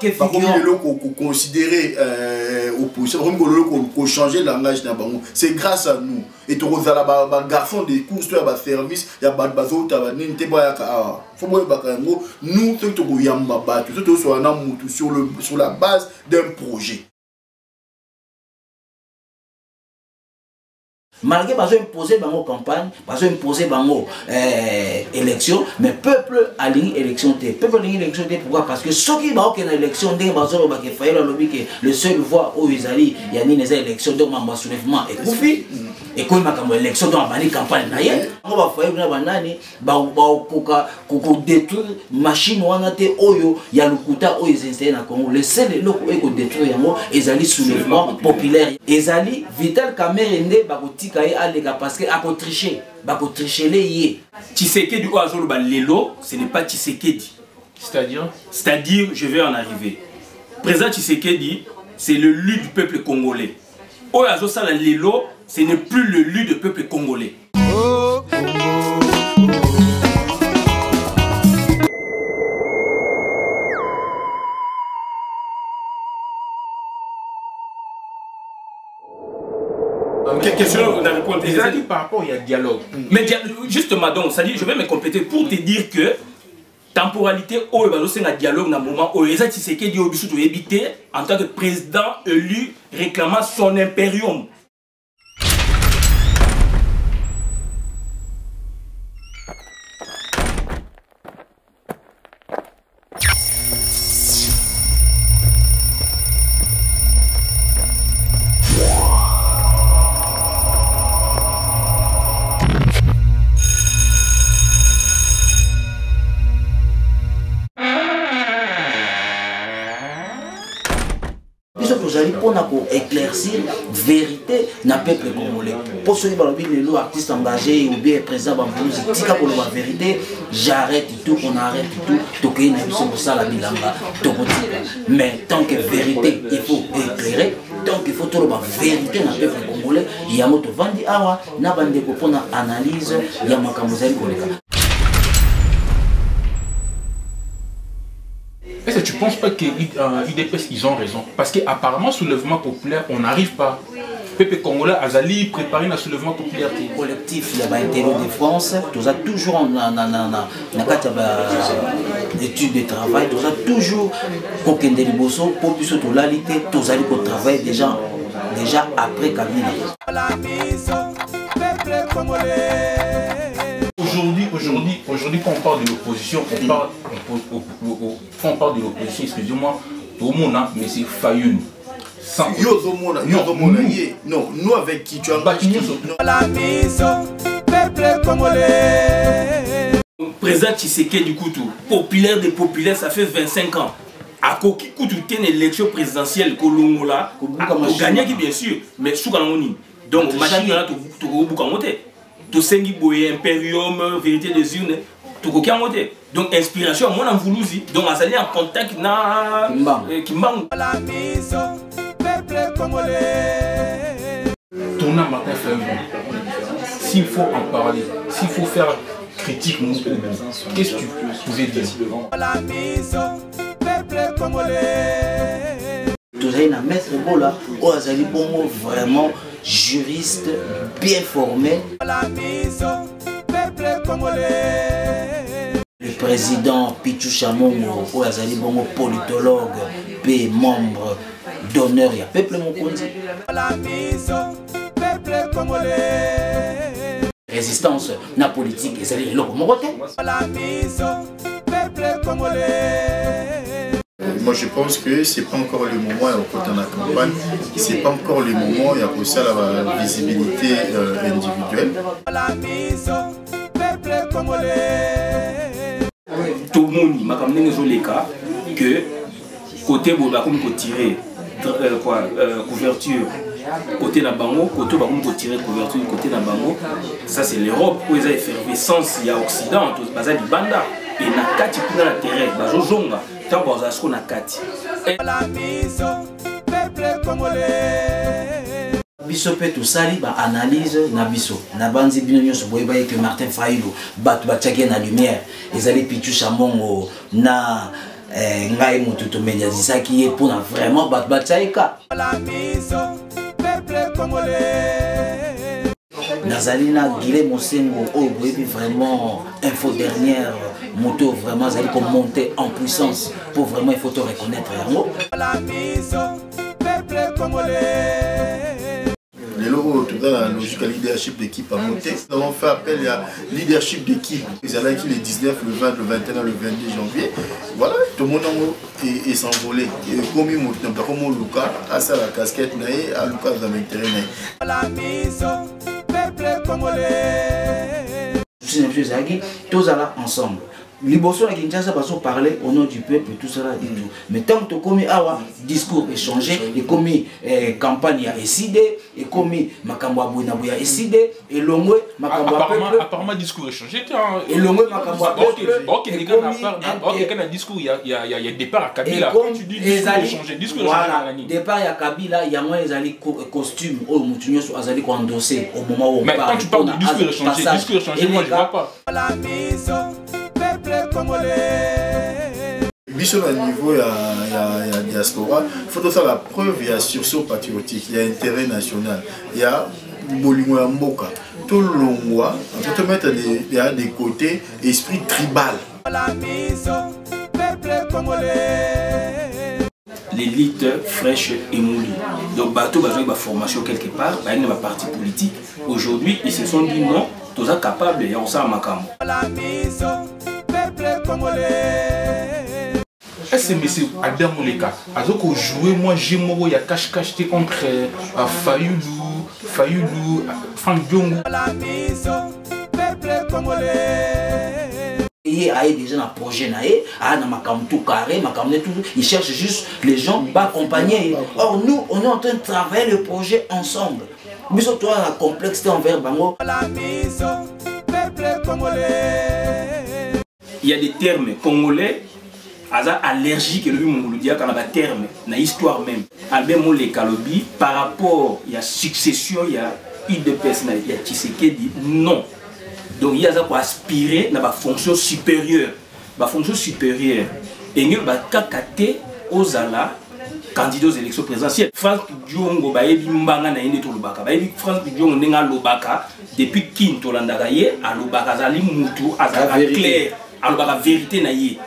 que considérer opposition, qu'on changer le langage dans bango. C'est grâce à nous. Et tu as garçon des courses, tu as service, il y a des bateaux, tu as des nous, nous, sur la base d'un projet. Malgré qu'ils ont imposé bango campagne, ils ont imposé bango élection, mais peuple a ligne élection. Peuple a ligne élection, pourquoi? Parce que ceux qui ont une élection, le seul voix où ils allaient, il y a une élection, donc un soulèvement et Koufi. Et quand il y a une élection, donc il y a une campagne. On va faire une détruire machine, il y a le Kouta où ils installent dans le Congo. Le seul qui est détruire, ils allaient soulèvement populaire. Ils allaient Vital Kamerhe, parce que à tricher les yé. Tshisekedi ou Azolo Lelo, ce n'est pas Tshisekedi. C'est-à-dire, je vais en arriver. Président Tshisekedi, c'est le lu du peuple congolais. O Azolo Sala Lelo, ce n'est plus le lu du peuple congolais. Question de répondre. C'est-à-dire par rapport, il y a dialogue. Mais justement, donc, ça dit, je vais me compléter pour te dire que temporalité, où il y a un dialogue dans le moment où il y a Tshisekedi en tant que président élu réclamant son impérium. Pour éclaircir la vérité dans le peuple congolais. Pour ceux qui sont artistes engagés ou bien président pour la vérité, j'arrête tout, on arrête tout, mais tant que vérité, il faut éclairer, tant qu'il faut trouver la vérité dans le peuple congolais, il y a moto vandi awa, na bande pour une analyse, il y a makamuzali koleka. Est-ce que tu ne penses pas que l'IDPS, ils ont raison? Parce qu'apparemment, soulèvement populaire, on n'arrive pas. Peuple congolais, Azali préparer un soulèvement populaire. Collectif, il y a un intérim de France, tu as toujours en études de travail, tu as toujours aucun déliboso, pour plus de la lutte, tu as travail déjà après Kabila. Aujourd'hui, quand on parle de l'opposition, on parle de l'opposition, excusez-moi, tout le monde, mais c'est Fayoun. Non, nous avec qui tu as Président Tshisekedi du Koutou, populaire des populaires, ça fait 25 ans. À Koki Koutou, une élection présidentielle, Kolongola, pour gagner bien sûr, mais sous Kanoni. Donc, machine là, tu tout sengi boye impérium vérité des urnes tout coquin monté donc inspiration moi en voulouzi donc on s'allie en contact na Kimbang la mise peuple congolais tournant Martin Fayulu s'il faut en parler s'il faut faire critique qu'est-ce que tu pouvais dire la mise peuple congolais tout ça na maître Bola ou azali bongo vraiment juriste bien formé. Le président Pichu Chamongo, Ouazali Bongo, politologue, et membre d'honneur, il y a peuple Mokondi. Résistance, la politique, et c'est le Mokondi. Moi je pense que c'est pas encore le moment, quand on a campagne, c'est pas encore le moment, il y a aussi la visibilité individuelle. Tout le monde m'a amené les cas que côté Boba comme tirer couverture côté la bango, côté Barum pour tirer couverture côté la bango, ça c'est l'Europe où ils ont effervescence, il y a Occident, tout ça du banda et na kati pour la terre, bazo zonga. Biso pe tout sali ba analyse na biso na banzi bino nyonso boyeba que Martin Fayulu bat batchaki na lumière ezali Pichu Chamongo na ngai mutu to médiatisaki ye pour vraiment batsaika nazali na Guilé Mosengo oyo boyebi vraiment info dernière moto vraiment azali ko monter en puissance pour vraiment il faut te reconnaître yango Dans la logique à leadership d'équipe à monter. Nous avons fait appel à leadership d'équipe. Ils allaient qui le 19, le 20, le 21, le 22 janvier. Voilà, tout le monde est s'envolé. Comme il monte, comme Lucas, à ça la casquette, à Lucas dans l'intérêt. Tous là ensemble. Liboso la Kinshasa va parler au nom du peuple tout cela et tout. Mais tant que comme awa discours échangé et comme campagne a décidé et comme makambo abuna boya décidé et longwe makambo apparemment discours échangé et longwe makambo OK les gars na discours il y a départ à Kabila quand tu dis discours échangé voilà départ à Kabila il y a moins les costumes au mutunyo azali ko endosser au moment où on parle. Mais quand tu parles de discours échangé moi je vois pas. Biso à niveau, il y a diaspora, il faut faire la preuve, il y a sursaut patriotique, il y a intérêt national, il y a Bolingo ya Mboka. Tout le longwa, on peut te mettre des côtés esprit tribal. L'élite fraîche et moulie. Donc bateau besoin de formation quelque part, il y a une partie politique. Aujourd'hui, ils se sont dit non, tous sont capables et on s'en makam. Est-ce que c'est Albert Moleka alors que jouer moi j'ai moi il y a cache-cache entre Fayoulou, Franck Diongo. Il a déjà un projet, il cherche juste les gens pas accompagner. Or nous, on est en train de travailler le projet ensemble. Mais surtout la complexité envers Bango. Il y a des termes congolais allergiques et le mongolais quand on a des termes, dans l'histoire même. Albert Moleka Lobi par rapport il y a succession, il y a UDPS, il y a Tshisekedi, non. Donc il y a ça pour aspirer dans la fonction supérieure. La fonction supérieure. Et nous avons kakaté aux ala candidats aux élections présidentielles. France Diongo baebi mbanga na yende to lobaka. Baebi France Diongo nenga lobaka depuis kin to landagaye a lobaka zali mutu azaka clair, a lobaka vérité na ye.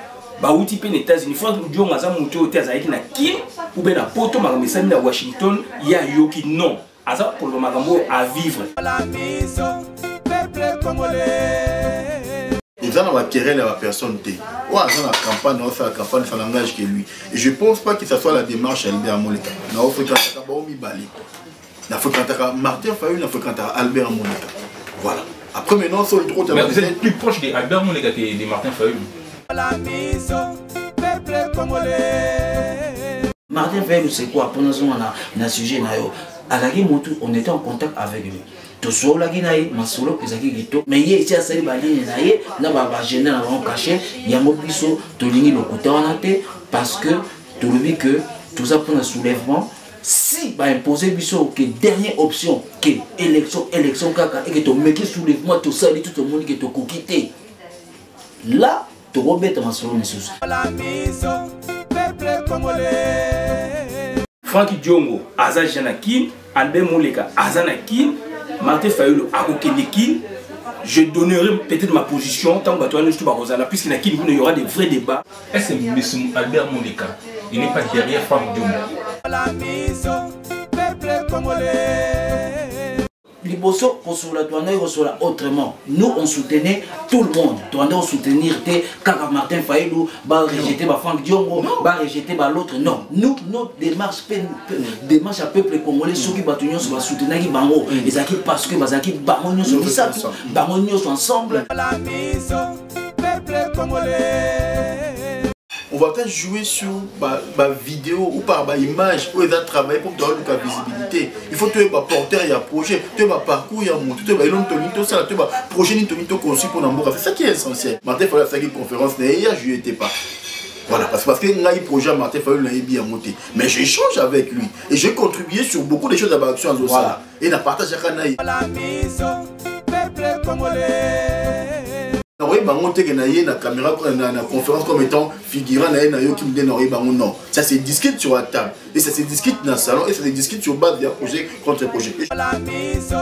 Ba uti pe États-Unis France Diongo aza mutu ote azaki na kin ou ben na poto makamesani na Washington ya yoki non. Aza pour le makambo à vivre. Ils ont la querelle à la personne. Ou à la campagne, on fait la campagne, ça n'engage que lui. Et je ne pense pas que ce soit la démarche Albert Moleka. On fait quand Martin Fayoulou, on fait quand Albert Moleka. Voilà. Après maintenant, sur le trou, mais vous êtes plus proche d'Albert Moleka que de Martin Fayoulou. Martin Fayoulou, c'est quoi? Pour nous, on a un sujet. On était en contact avec lui. Tout la guinaï, masolo, mais il y a ces balines, n'a pas gêné à caché, il y a un biseau, tout le côté en athée, parce que tout le dit que tout ça pour un soulèvement, si va imposer biseau, que dernière option, que élection, caca, et que tu mets soulèvement, tout ça, tout le monde qui te quitté. Là, tu rebêtes ma solo, monsieur. Franck Diongo, Aza Janakin, Albert Moleka, Azanakin, Martin Fayoulou, Akokenekin, je donnerai peut-être ma position tant que tu vas puisqu'il y aura des vrais débats. Est-ce que M. Albert Moleka, il n'est pas derrière Franck Diongo? Liboso Kosola Douane Kosola autrement. Nous on soutenait tout le monde. Douane on soutenir Kaka Martin Fayoulou, va rejeter Franck Diongo, va rejeter l'autre. Non, nous notre démarche à peuple congolais ceux qui batunions va soutenir qui bango. Les acquis parce que bazaki bango sont ça tout, bango sont ensemble. On va peut-être jouer sur ma vidéo ou par ma image pour les travailler pour donner de la visibilité. Il faut que tu aies un porteur, il y a un projet, tu aies un parcours, il y a un montant, tu aies un projet, tu aies un conçu pour l'embauche. C'est ça qui est essentiel. Martin Fayoulou a fait une conférence, il a joué, pas. Voilà, parce que il y a un projet, Martin Fayoulou l'a bien monté. Mais j'échange avec lui et j'ai contribué sur beaucoup de choses à l'action en Zosa. Et il a partagé avec lui. Oui, bango te que na yé na caméra na conférence comme étant figurant na yé na yo qui me donne bango non. Ça se discute sur la table et ça se discute dans le salon et ça se discute sur base de projet contre projet. La mise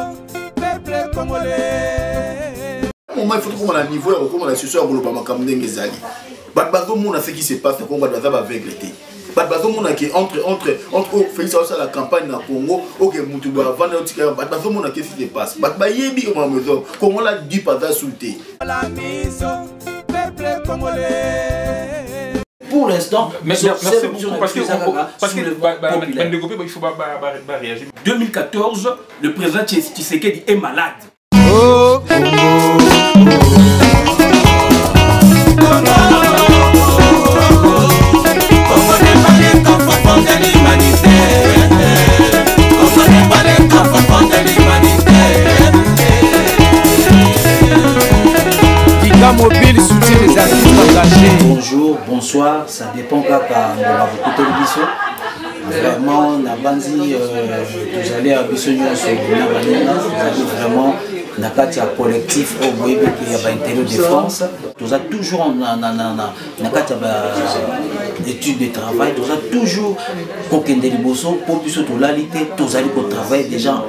peuple congolais. Moment il faut qu'on a niveau comme on a ce soir pour le bama comme ndenge zali. Bazo mon a ce qui se passe na Congo baza ba avec l'été. Bazo mon a qui entre Félix à la campagne na Congo, OK mutu ba vendre autre bazo mon a qu'est-ce qui se passe. Ba yebi comme maison comme on l'a dit pas d'insulter. La mise peuple congolais. Pour l'instant, merci beaucoup parce que il faut réagir. 2014, le président Tshisekedi est malade. Mobile soutient les artistes engagés. Bonjour, bonsoir, ça dépend quand on va beaucoup télévision. Vraiment, on a bandi, vous allez à Bissonio, vous allez vraiment dans le collectif au Boébi qui est à l'intérieur de France. Vous avez toujours dans l'étude de travail, vous avez toujours pour que des bossos pour plus de l'alité, vous allez pour travailler déjà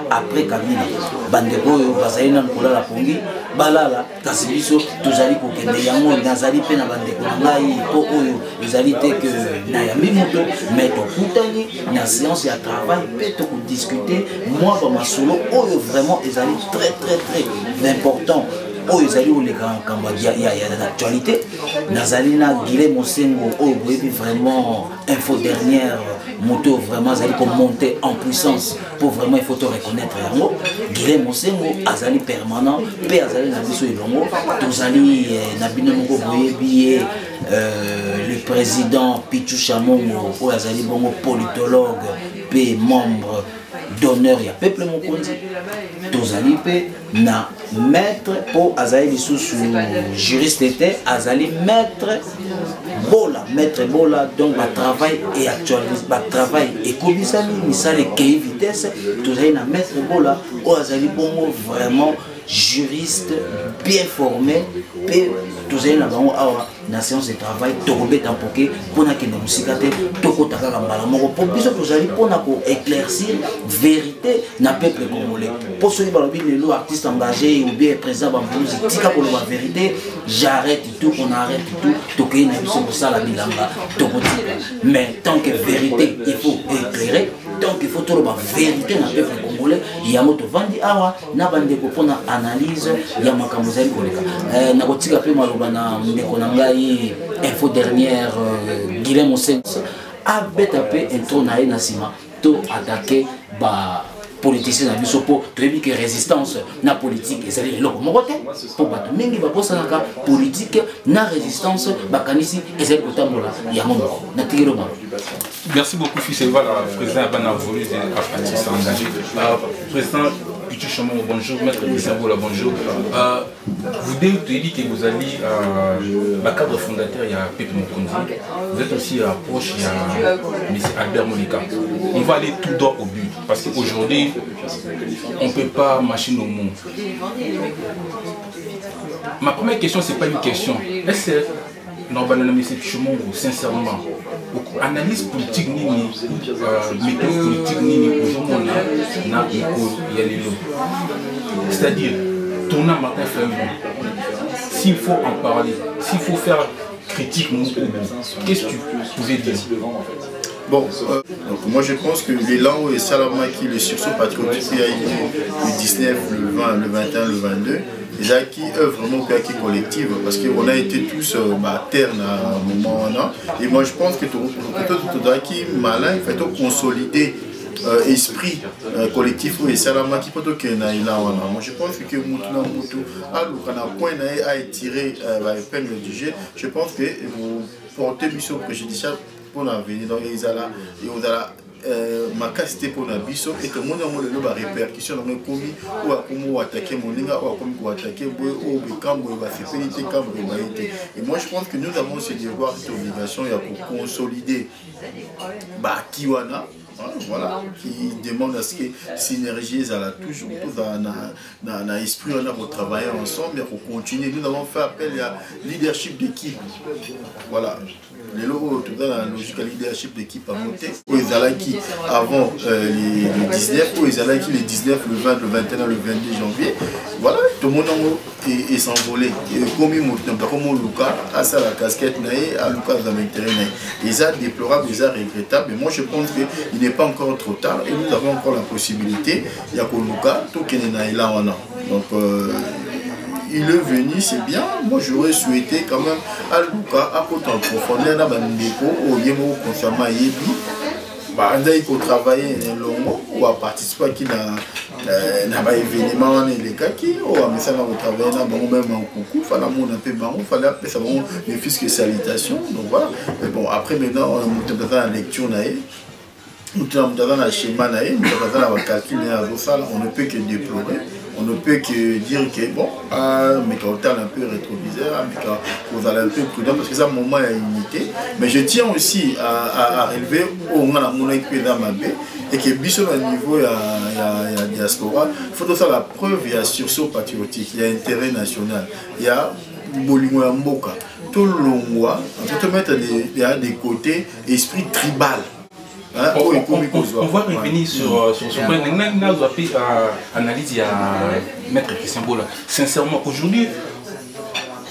après Kabila. Bandeko yo bazali na kola la pongi balala kasi biso tozali kokende yango nazali pe na bandeko ngai po oyo ezali te que na yambi moto mais tokutani na séance ya travail pe to discuter moi dans ma solo oyo vraiment ezali très important. Oh, ils allaient où les grands Cambodgiens, il y a l'actualité. Nazali na Guilhem Mosengo, oh, oui, vraiment, info dernière, moto, vraiment, ils allaient comme monter en puissance pour vraiment, il faut te reconnaître. Guilhem Mosengo, Azali permanent, P. Azali Nabiso et Longo, tous allés, Nabino Mongo, Boyebi, le président Pichu Chamongo, oh, Azali Bongo, politologue, P. membre d'honneur, il y a peuple Mokondi, Tozali P. na maître pour Azali sous juriste était Azali maître Bola donc ma travail et actualise ma travail et komisali misale kei vitesse Tozali na maître Bola ou Azali bongo vraiment juriste bien formé et Tozali na bango awa na séance de travail torobé tampoké pona kende musika te toko takaka mbala moko pour biso tozali pona ko éclaircir vérité na peuple congolais pour ceux qui balobi lelo artiste engagé ou bien président bambuzi tika ko la vérité j'arrête tout on arrête tout toké na biso pour ça la bilanga tokotika mais tant que vérité il faut éclairer donc il faut tout la vérité na peuple congolais yango to vandi awa na bandeko pona analyse ya makambo zali koleka na kotika pe maloba na ndeko na ngai info dernière Guilhem Mosengo a betape intro na nasima to attaquer ba politiciens na biso po toyebi que résistance na politique ezali leloko moko te po bato mingi baposanaka politique na résistance bakanisi ezali kotambola yango moko na tigelo moko. Merci beaucoup Fils Eva, président Abana Volu des artistes engagés. Président Pichu Chamongo, bonjour. Maître Kissambola, bonjour. Vous dites que vous allez le cadre fondateur, il y a Pepe Mokondi. Vous êtes aussi proche, il y a M. Albert Molika. On va aller tout droit au but. Parce qu'aujourd'hui, on ne peut pas marcher nos mots. Ma première question, ce n'est pas une question. Est-ce que normalement, M. Chamongo, sincèrement, analyse politique nini méthode politique nini aujourd'hui na yalelo c'est-à-dire tournant Martin Fayulu s'il faut en parler s'il faut faire critique qu'est-ce que tu pouvais dire? Bon, donc moi je pense que l'élan et Salama qui le sursaut patriotique a été le 19, le 20, le 21, le 22, déjà qui œuvre vraiment qui collective parce qu'on a été tous à terre à un moment et moi je pense que tout qui malin il faut consolider esprit collectif et Salama qui peut que moi je pense que Moutou a tiré la épingle du jeu. Je pense que vous portez mission préjudiciable pour l'avenir donc ils ont ma capacité pour la biso et que mon amour le ba répercussion dans mes commis ou à comment attaquer mon linga ou à comment attaquer ou bekambo va se féliciter comme et moi je pense que nous avons ce devoir cette obligation pour consolider ba kiwana voilà, qui demande à ce que synergie à toujours dans l'esprit, on a travaillé ensemble, pour continuer. Nous avons fait appel à leadership d'équipe. Voilà. Les logos, tout dans la logique à leadership d'équipe à monter. Où ils allaient qui avant les 19, où ils allaient qui les 19, le 20, le 21, le 22 janvier. Voilà, tout le monde est s'envolé. Comme Luca, à ça la casquette, à Luca dans l'intérêt. Ils ont déplorable, ils ont regrettable. Mais moi je pense qu'il n'est pas encore trop tard et nous avons encore la possibilité. Il y a que Luca, tout qui est là on a. Donc il est venu, c'est bien. Moi j'aurais souhaité quand même à Luca, à côté en profondeur, dans le déco, au Yémo, concernant Yébi. Il faut travailler longuement ou à participer à un événement les cas qui ou à ça on travaille là même en coucou fallait mon un peu marron fallait appeler ça bon les fils que salutations donc voilà mais bon après maintenant on est dans la lecture naïe nous sommes dans la schéma naïe nous sommes dans la calcul on ne peut que déplorer. On ne peut que dire que bon, mais quand on est un peu rétroviseur, mais quand vous allez un peu prudent, parce que ça, moment est unité. Mais je tiens aussi à relever au moins la monnaie qui est dans ma baie, et que bien au niveau il y a diaspora, il faut faire la preuve, il y a sursaut patriotique, il y a intérêt national, il y a Bolingo et Mboka. Tout le long, on peut mettre des côtés esprit tribal. Hein? On va revenir sur ce point. Nous avons fait analyse à Maître Christian Bola. Sincèrement, aujourd'hui,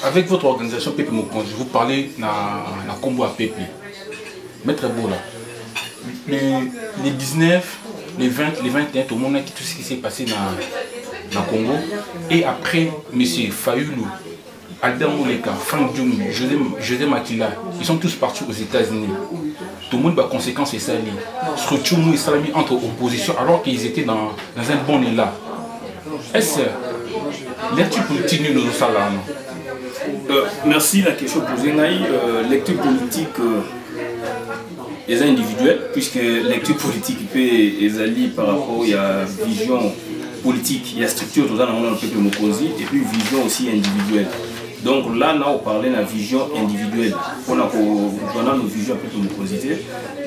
avec votre organisation Pepe Mokonzi, vous parlez dans la combo à Pepe. Maître Bola, les 19, les 20, les 21, tout le monde a tout ce qui s'est passé dans le Congo. Et après, M. Fayoulou, Albert Mouleka, Frank Djoum, José Makila, ils sont tous partis aux États-Unis. Tout le monde a conséquence et ça structure et salami entre opposition alors qu'ils étaient dans un bon élan. Est-ce lecture politique nous nous salons? Merci la question posée Naï. Lecture politique est individuelle puisque lecture politique peut être alliée par rapport à vision politique, il y a structure tout ça dans le peuple Mokonzi et puis vision aussi individuelle. Donc là, on parlait de la vision individuelle. On a nos visions un peu de positive.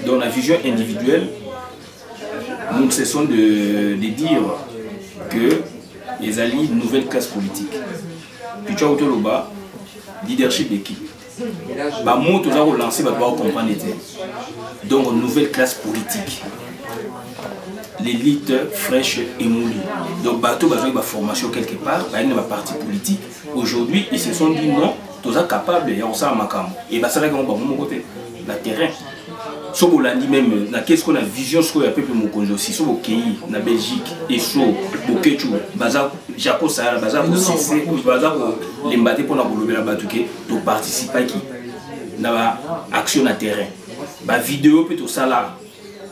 Dans la vision individuelle, nous ne cessons de dire que les alliés une nouvelle classe politique. Puis tu as autour le bas, leadership d'équipe. Bah moi, tout ça, on lancé, bah comprendre. Donc une nouvelle classe politique. L'élite fraîche et moulie. Donc bateau besoin de formation quelque part, il y a une partie politique. Aujourd'hui, ils se sont dit non, tous sont capables, il y a ça à Makam. Et bah ça là qu'on va mon côté, le terrain. Si on l'a dit même, qu'est-ce qu'on a vision ce qu'on a peuple Mokonzi aussi, sur le pays, la Belgique, et sur le Kéchou, Baza, Jaco Sahara, Baza pour cesser, Baza pour les battre pour la batouké, pour participer qui dans l'action à terrain. Bah vidéo peut tout ça là.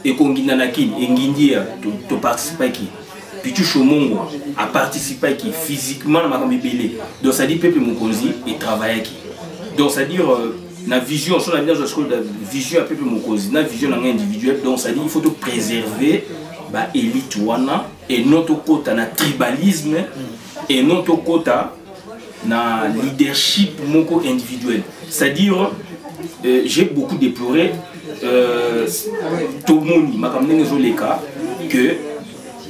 Et qu'on guinanakin et guindia to participer qui puis tu chomongo à participer qui physiquement dans ma belé donc ça dit peuple Mokonzi et travailler qui donc ça dire la vision sur la vision à peuple Mokonzi la vision individuelle donc ça dit il faut te préserver bah élite wana et notre quota na tribalisme et notre quota na leadership moko individuel c'est à dire j'ai beaucoup déploré tout le monde m'a amené les cas que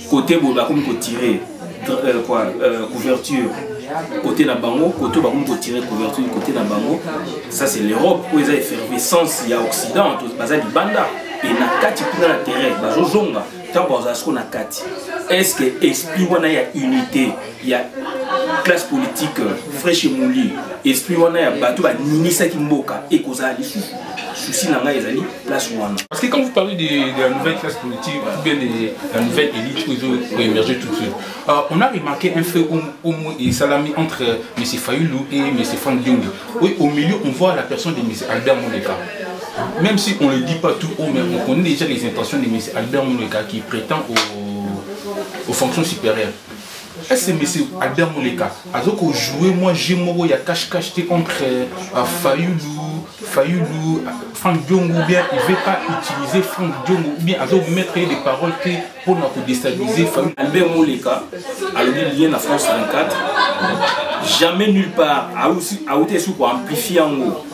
côté bola comme tirer couverture côté la bango côté ba comme tirer couverture côté la bango ça c'est l'Europe où ils ont effervescence il y a Occident tout basa di banda et na kati pour la terre bazo zonga tant baza ce qu'on a kati est-ce que esprit wana ya unité il y a classe politique fraîche et mouli esprit wana ya bato ba ninisa ki mboka et koza li souci nanga ezali place wana parce que quand vous parlez de la nouvelle classe politique ou bien de la nouvelle élite qui ont émergé tout de suite on a remarqué un fait au moins et salami entre M. Fayoulou et M. Frank Djoum. Oui, au milieu on voit la personne de M. Albert Mouleka. Même si on ne le dit pas tout haut, mais on connaît déjà les intentions de M. Albert Mouleka qui prétend aux fonctions supérieures. Est-ce que M. Albert Mouleka a joué moi j'ai il y a cache-cache entre Fayoulou, Frank Djoum ou bien il ne veut pas utiliser Frank Djoum ou bien il mettre des paroles pour déstabiliser Fayoulou. Albert Mouleka a le lien à France 24, jamais nulle part a été sous pour amplifier en haut.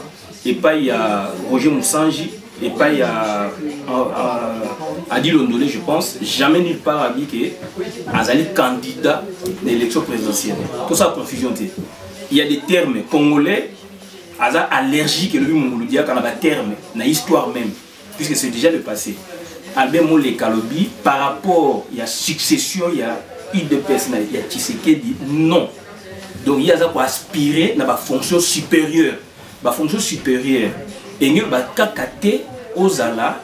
Et pas il y a Roger Moussanji, et pas il y a Adi Londolé, je pense, jamais nulle part a dit que Azali candidat d'élection présidentielle. Tout ça, confusion. Il y a des termes congolais, Aza allergique, et le Mongolodia, quand on a des termes, dans l'histoire même, puisque c'est déjà le passé. Albert Molé Kalobi, par rapport à la succession, il y a IDPS, il y a Tshisekedi, non. Donc il y a ça pour aspirer à la fonction supérieure. La fonction supérieure, et nous avons kakate aux ala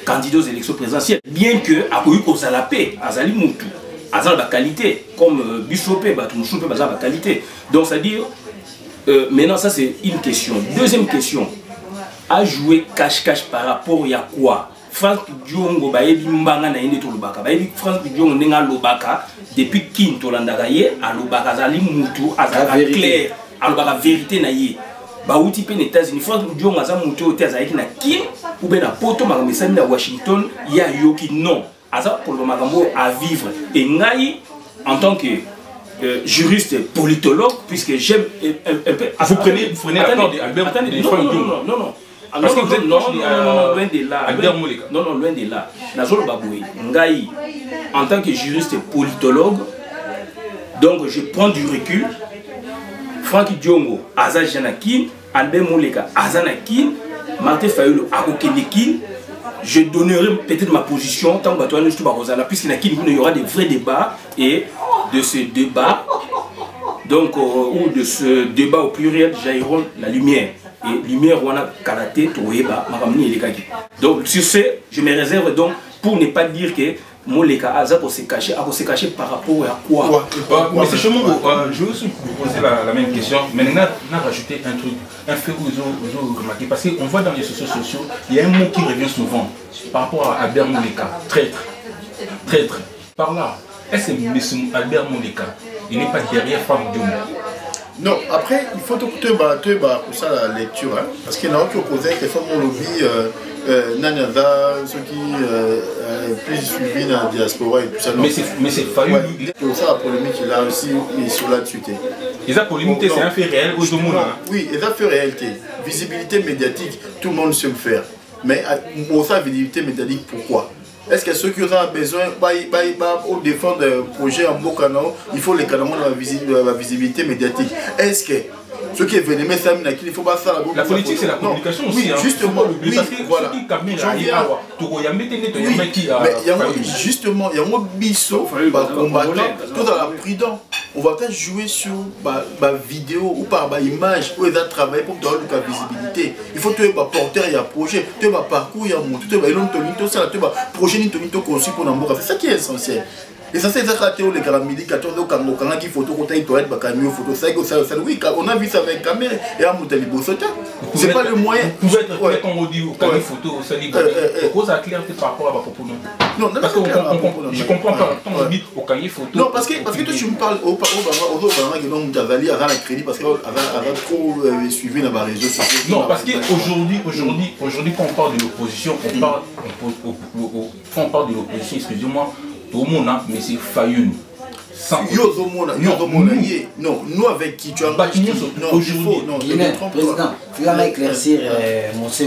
candidats aux élections présidentielles. Bien que, à cause aux ala paix, Azali Moutou, Azali la qualité, comme Bissopé, Batumouchoupe, Azali la qualité. Donc c'est-à-dire, maintenant ça c'est une question. Deuxième question, à jouer cache-cache par rapport à quoi? France Diongo bayebi mbanga na yende to lobaka bayebi France Diongo nenga lobaka depuis Kinto landagaye a lobaka zali mutu azaka clair a lobaka vérité na ye ba uti pe États-Unis France Diongo aza mutu ote azaki na Kim ou ben na poto makamesani na Washington ya yoki non aza pour le makambo à vivre et ngai en tant que juriste politologue puisque j'aime un peu vous prenez l'accord d'Albert non parce que vous êtes loin de là. Non, loin de là. Nazolo Baboué, Ngaï, en tant que juriste politologue, donc je prends du recul. Franck Diongo, Aza Janakin, Albert Moleka, Azanakin, Martin Fayulu, Akokenekin, je donnerai peut-être ma position tant que tu as puisqu'il y aura des vrais débats et de ce débat, donc, ou de ce débat au pluriel, jailleront la lumière. Et lumière, on a karaté, toeba, maramni et les kaki. Donc, sur ce, je me réserve donc pour ne pas dire que Moleka Aza pour se cacher par rapport à quoi. Mais c'est chemin, je vais aussi vous poser la même question, mais on a rajouté un truc, un fait que vous avez remarqué, parce qu'on voit dans les réseaux sociaux, il y a un mot qui revient souvent par rapport à Albert Moleka, traître. Traître. Par là, est-ce que M. Albert Moleka, il n'est pas derrière Franck Diongo? Non, après, il faut écouter pour ça la lecture, hein, parce qu'il y en a qui opposaient que les femmes ont lobby, Nanyada, ceux qui plus suivis dans la diaspora et tout ça. Non. Mais c'est fallu. Ouais, pour ça, la polémique, il a aussi mis sur là-dessus. Et la polémique, c'est un fait réel au monde. Oui, et ça fait réalité. Visibilité médiatique, tout le monde sait le faire. Mais pour ça, visibilité médiatique, pourquoi? Est-ce que ceux qui ont besoin de défendre un projet en beau canal, il faut les canaux de la visibilité médiatique? Est-ce que ceux qui veulent mettre ça, il ne faut pas ça la politique, c'est la communication aussi. Oui, justement, oui, voilà. Justement, il y a un biseau, combattant, tout dans la prudence. On va peut-être jouer sur ma vidéo ou par ma image où ils ont travaillé pour donner la visibilité. Il faut que tu porter un projet, tu as un parcours, tu as un projet conçu pour l'embauche. C'est ça qui est essentiel. Et ça, c'est ça que les caramélis, qui photo, oui, on a vu ça avec caméra et à Moutalibosote. C'est pas le moyen. Vous pouvez être quand on dit photo, ça dit cause à clarté par rapport à ma propos. Non, parce que je comprends pas quand on dit au cahier photo. Non, parce que toi tu me parles au Mutavali à la crédit parce qu'elle a trop suivi dans ma réseau sociaux. Non, parce qu'aujourd'hui, quand on parle de l'opposition, quand on parle de l'opposition, excusez-moi, tout le monde, mais c'est Fayoun. Non, nous avec qui tu as aujourd'hui. Président, tu vas m'éclaircir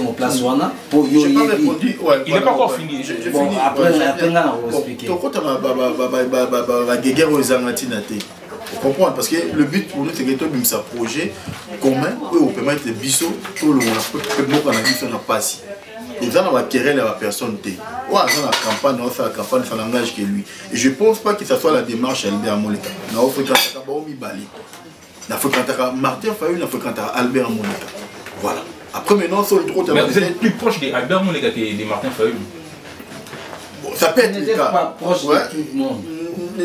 mon place Wana pour Yo. Il n'est pas encore fini. Bon, après, on va expliquer. Faut comprendre parce que le but pour nous c'est que tu as un projet commun où on peut mettre des bisous tout le monde peut passer. Ils ont la querelle à la personne. Ils ont la campagne, on fait la campagne, ça n'engage que lui. Et je ne pense pas que ce soit la démarche Albert Moleka. Il faut que Martin Fayulu, il faut que Albert Moleka. Voilà. Après maintenant, sur le trottoir. Mais vous êtes plus proche d'Albert Moleka que de Martin Fayulu. Bon, ça peut être le cas. Pas proche de tout le monde.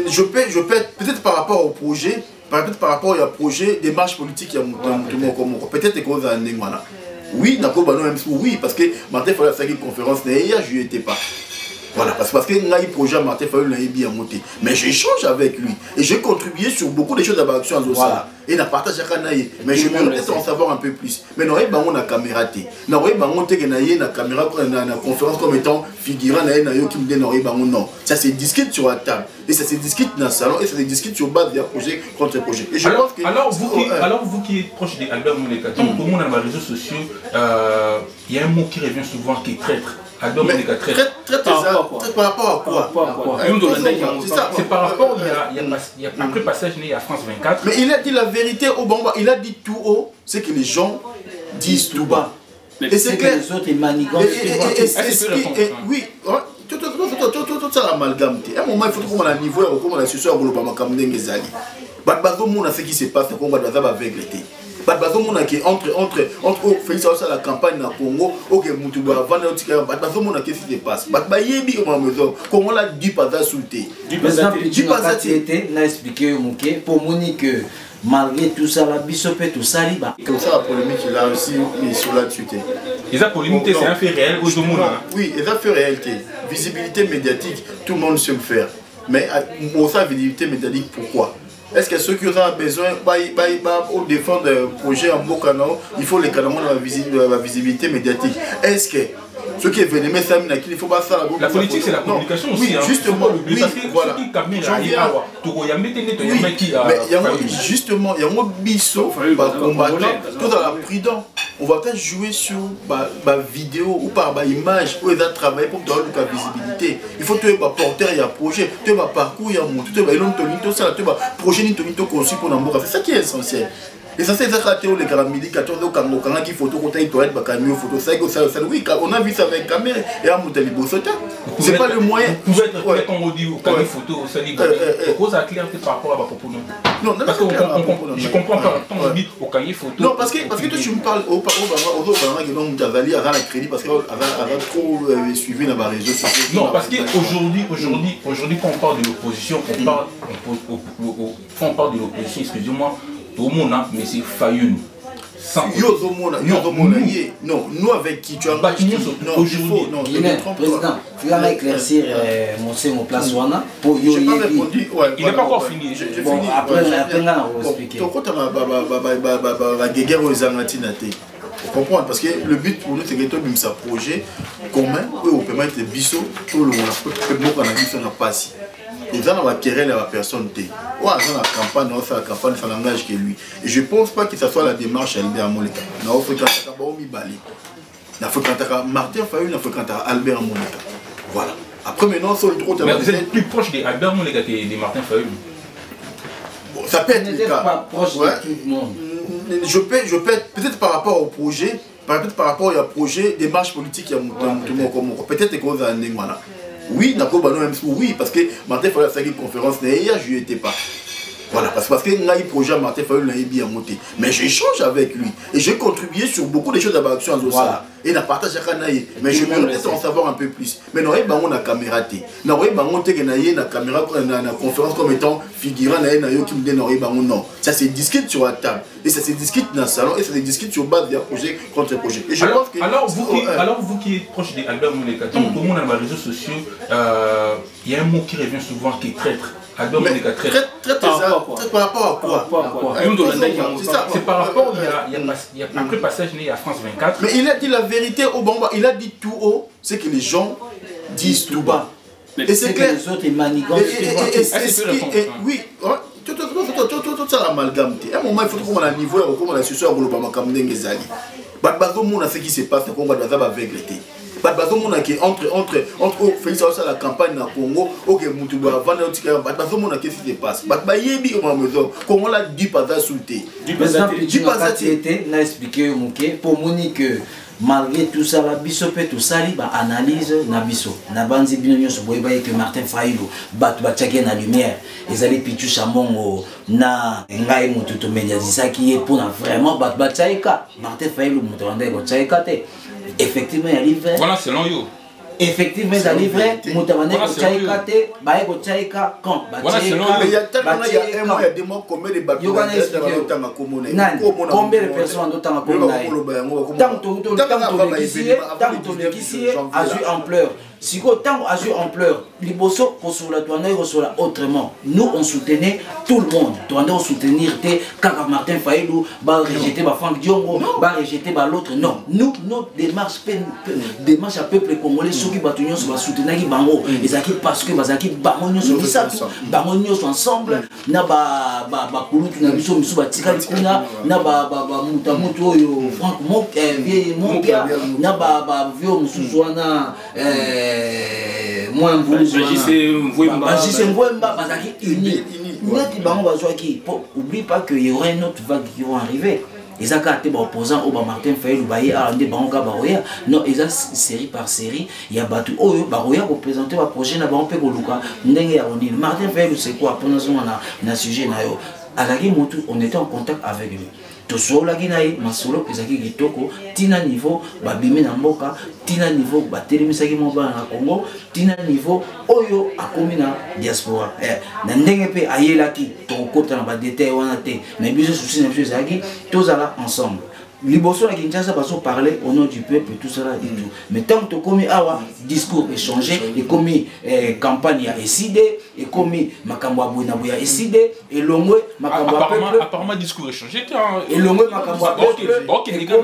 Je peux être peut-être par rapport au projet, peut-être par rapport au projet, démarche politique, il y a peut-être que cause à Nengwana. Oui, oui, parce que Martin Fayulu a fait une conférence, je n'y étais pas. Voilà, parce que il y a un projet Martin Fayulu n'a bien monté. Mais j'échange avec lui et j'ai contribué sur beaucoup de choses à l'action en Zosa. Et n'a partagé avec lui. Mais je veux peut-être en savoir un peu plus. Mais nous avons une caméra. Nous avons une caméra pour une conférence comme étant figurant qui me dit non. Ça se discute sur la table. Et ça se discute dans le salon et ça se discute sur base d'un projet contre projet. Et je pense que alors vous qui êtes proche d'Albert Moleka, tout le monde dans les réseaux sociaux, il y a un mot qui revient souvent qui est traître. Albert Moleka traite. Par rapport à quoi? C'est par rapport, il y a après passage né à France 24. Mais il a dit la vérité au Bamba, il a dit tout haut, c'est que les gens disent tout bas. Et c'est clair. Les autres, ils manigantent. Oui, tout ça l'amalgame. À un moment, il faut qu'on ait un niveau, comme on a su ça, on va pas me dire ce qui se passe, on va avec l'été. Entre Félix la campagne na Congo, ok, Mutuba, Vanaotika, qu'est-ce qui se passe? Comment la dit pas d'insulter? Du pas été, n'a expliqué pour Monique malgré tout ça, la bisopé, tout ça, liba. Comme ça, la polémique, il a aussi mis sur la tuité. Les polémiques, c'est un fait réel au monde. Oui, les affaires réalité. Visibilité médiatique, tout le monde sait le faire. Mais pour ça, visibilité médiatique, pourquoi? Est-ce que ceux qui ont besoin de défendre un projet en beau canal, il faut les canaux de la visibilité médiatique? Est-ce que ceux qui veulent mettre ça, il ne faut pas ça? La politique, c'est la communication aussi. Oui, justement. Oui, voilà. Justement, il y a un biseau, combattant, tout dans la prudence. On va peut-être jouer sur ma vidéo ou par ma image où ils ont travaillé pour donner la visibilité. Il faut que tu porter un projet, tu as un parcours, il y a un monté, tu as un projet conçu pour l'embauche. C'est ça qui est essentiel. L'essentiel, c'est que les carameliques, qui photo, oui, on a vu ça avec caméra et à Moutalibossota. C'est pas le moyen. Vous pouvez être clair quand on dit photo, ça dit cause à clair par rapport à ma propos. Non, parce que je comprends pas quand on dit au cahier photo. Non, parce que toi tu me parles aux parents qui ont Moutavali à la crédit parce qu'elle a trop suivi dans les réseaux sociaux. Non, parce qu'aujourd'hui, quand on parle de l'opposition, on parle de l'opposition, excusez-moi. Mais c'est Fayoun. Non, nous avec qui tu as aujourd'hui. Non, président, tu vas éclaircir mon place Wana pour yo. Je n'ai pas répondu. Il n'est pas encore fini. Bon, après, on va expliquer. Vous comprenez? Parce que le but pour nous, c'est que tout le monde s'est projet commun où on peut mettre des bisous, tout le monde n'a pas si. Ils ont la querelle à la personne. Ouais, dans la campagne, on fait la campagne, ça n'engage que lui. Et je ne pense pas que ce soit la démarche à Albert Moleka. On a fait Martin Fayoul, on a fait Albert Moleka. Voilà. Après, maintenant, sur le droit, vous êtes plus proche d'Albert Moleka que de Martin Fayoul. Bon, ça peut être le cas. Pas proche de tout le monde. Je peux être peut-être par rapport au projet, peut-être par rapport au projet, démarche politique, il y a peut-être qu'on a un voilà. Oui, oui, parce que Martin Fayoul a fait une conférence, je n'y étais pas. Voilà, parce que là, il projet Martin Fayoul n'a bien monté. Mais j'échange avec lui et j'ai contribué sur beaucoup de choses à l'action en Zosa. Et n'a partagé à Kanaï. Mais je me laisse en savoir un peu plus. Mais nous avons une caméra. Nous avons une caméra, une conférence comme étant figurant, non. Ça se discute sur la table. Et ça se discute dans le salon. Et ça se discute sur base d'un projet contre projet. Et je pense que. Alors, vous qui êtes proche d'Albert Moleka, tout le monde dans les réseaux sociaux, il y a un mot qui revient souvent qui est traître. Albert Moleka traître. Par rapport à quoi? C'est par rapport, il y a après passage né à France 24. Mais il a dit la vérité au Bamba, il a dit tout haut, c'est que les gens disent tout bas. Et c'est clair. Les autres, ils manigantent. Oui, tout ça l'amalgame. À un moment, il faut qu'on ait un niveau, comme on a su ça, on va pas me dire ce qui se passe, on va avec l'été. Entre Félix la campagne na Congo, ok, Mutuba, Vanaotika, qu'est-ce qui se passe? Comment la dit pas d'insulter? Du pas été, n'a expliqué pour Monique malgré tout ça, la bisopé, tout ça, analyse na biso. Na banzi binonyo so boyeba que Martin Fayoul batu batchake na lumière. Ils allaient pichu chamongo na ngai mututo médiasisa qui est pour vraiment batu batchaika. Martin Fayoul mutondé batchaika te. Effectivement, il y a livré. Voilà, selon vous. Effectivement, il y a livré. Moutabane, Tchaïka, Baye, Tchaïka, quand voilà, selon vous. Il y a tellement de mots combien de bateaux combien de personnes dans la commune. Tant que le guissier a eu ampleur. Si tant a eu ampleur, les bosso pour sur la tournée autrement. Nous, on soutenait tout le monde. Tournée, on soutenir Kaka Martin Fayoul, va rejeter Franck Diongo, va rejeter l'autre. Non, nous, notre démarche à peuple congolais. soki bato nyonso basoutenaki bango ezalaki parce que bazalaki bango nyonso misato bango nyonso ensemble na bakulutu na biso misu batikali kuna na bamutu oyo Franck Mopia na bavio mosusu wana Bagise Ngwemba bazalaki unis neti bango bazwaki oublie pas qu'il y aura une autre vague qui vont arriver. Ils ont été opposants au Martin Fayulu Baye à des banques Baroya. Non, ils ont série par série. Il y a battu Oyo Baroya pour présenter un projet na banque Pegoluka. Martin Fayulu c'est quoi? Pour nous on a sujet na yo. Alagi Motu, on était en contact avec lui. Toso la ginaï, masolo, ezaki kitoko, tina niveau, babime na mboka, tina niveau, batelemisaki moba na Congo, tina niveau, oyo akomi na diaspora. Na ndenge pe ayelaki, tokota na ba détail wana te, mais biso souci na biso ezaki, tozala ensemble. Liboso la Kinshasa baso parler au nom du peuple tout cela et tout. Mais tant que commis awa discours échangé et commis campagne a décidé et commis makambo abuna boya décidé et longwe makambo apparemment discours échangé et longwe makambo OK les gars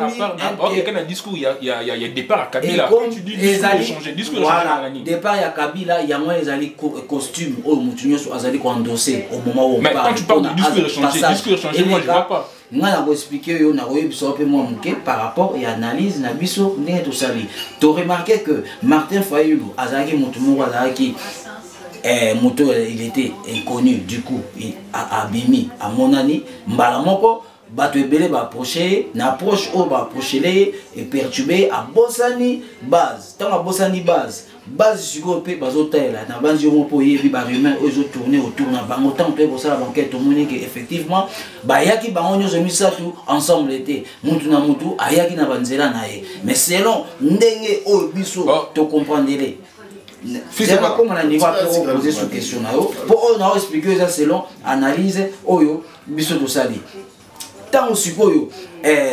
na discours il y a départ à Kabila quand tu dis discours échangé discours échangé départ à Kabila il y a moins les costumes au mutunyo so azali ko endosser au moment où on parle. Mais quand tu parles de discours échangé moi je vois pas. Nga na expliquer yo na biso pe moi muke par rapport et analyse na biso ndenge to sali. Tu remarqué que Martin Fayulu azaki mutu moko azaki moto il était inconnu du coup il a abimi à monani mbala moko bato ebele ba approcher na approche o ba approcher les et perturber à bosani base tant à bosani base siko pe bazotela na banzi mo po yebi ba humain ozo tourner autour na bango tant pe ko sala banquette to moni que effectivement ba yaki bango nyozo misatu ensemble était mutu na mutu ayaki na banzela na ye mais selon ndenge o biso to comprendre c'est pas comme on a poser cette question là pour on a expliqué ça selon analyse oyo biso to sali tant aussi koyo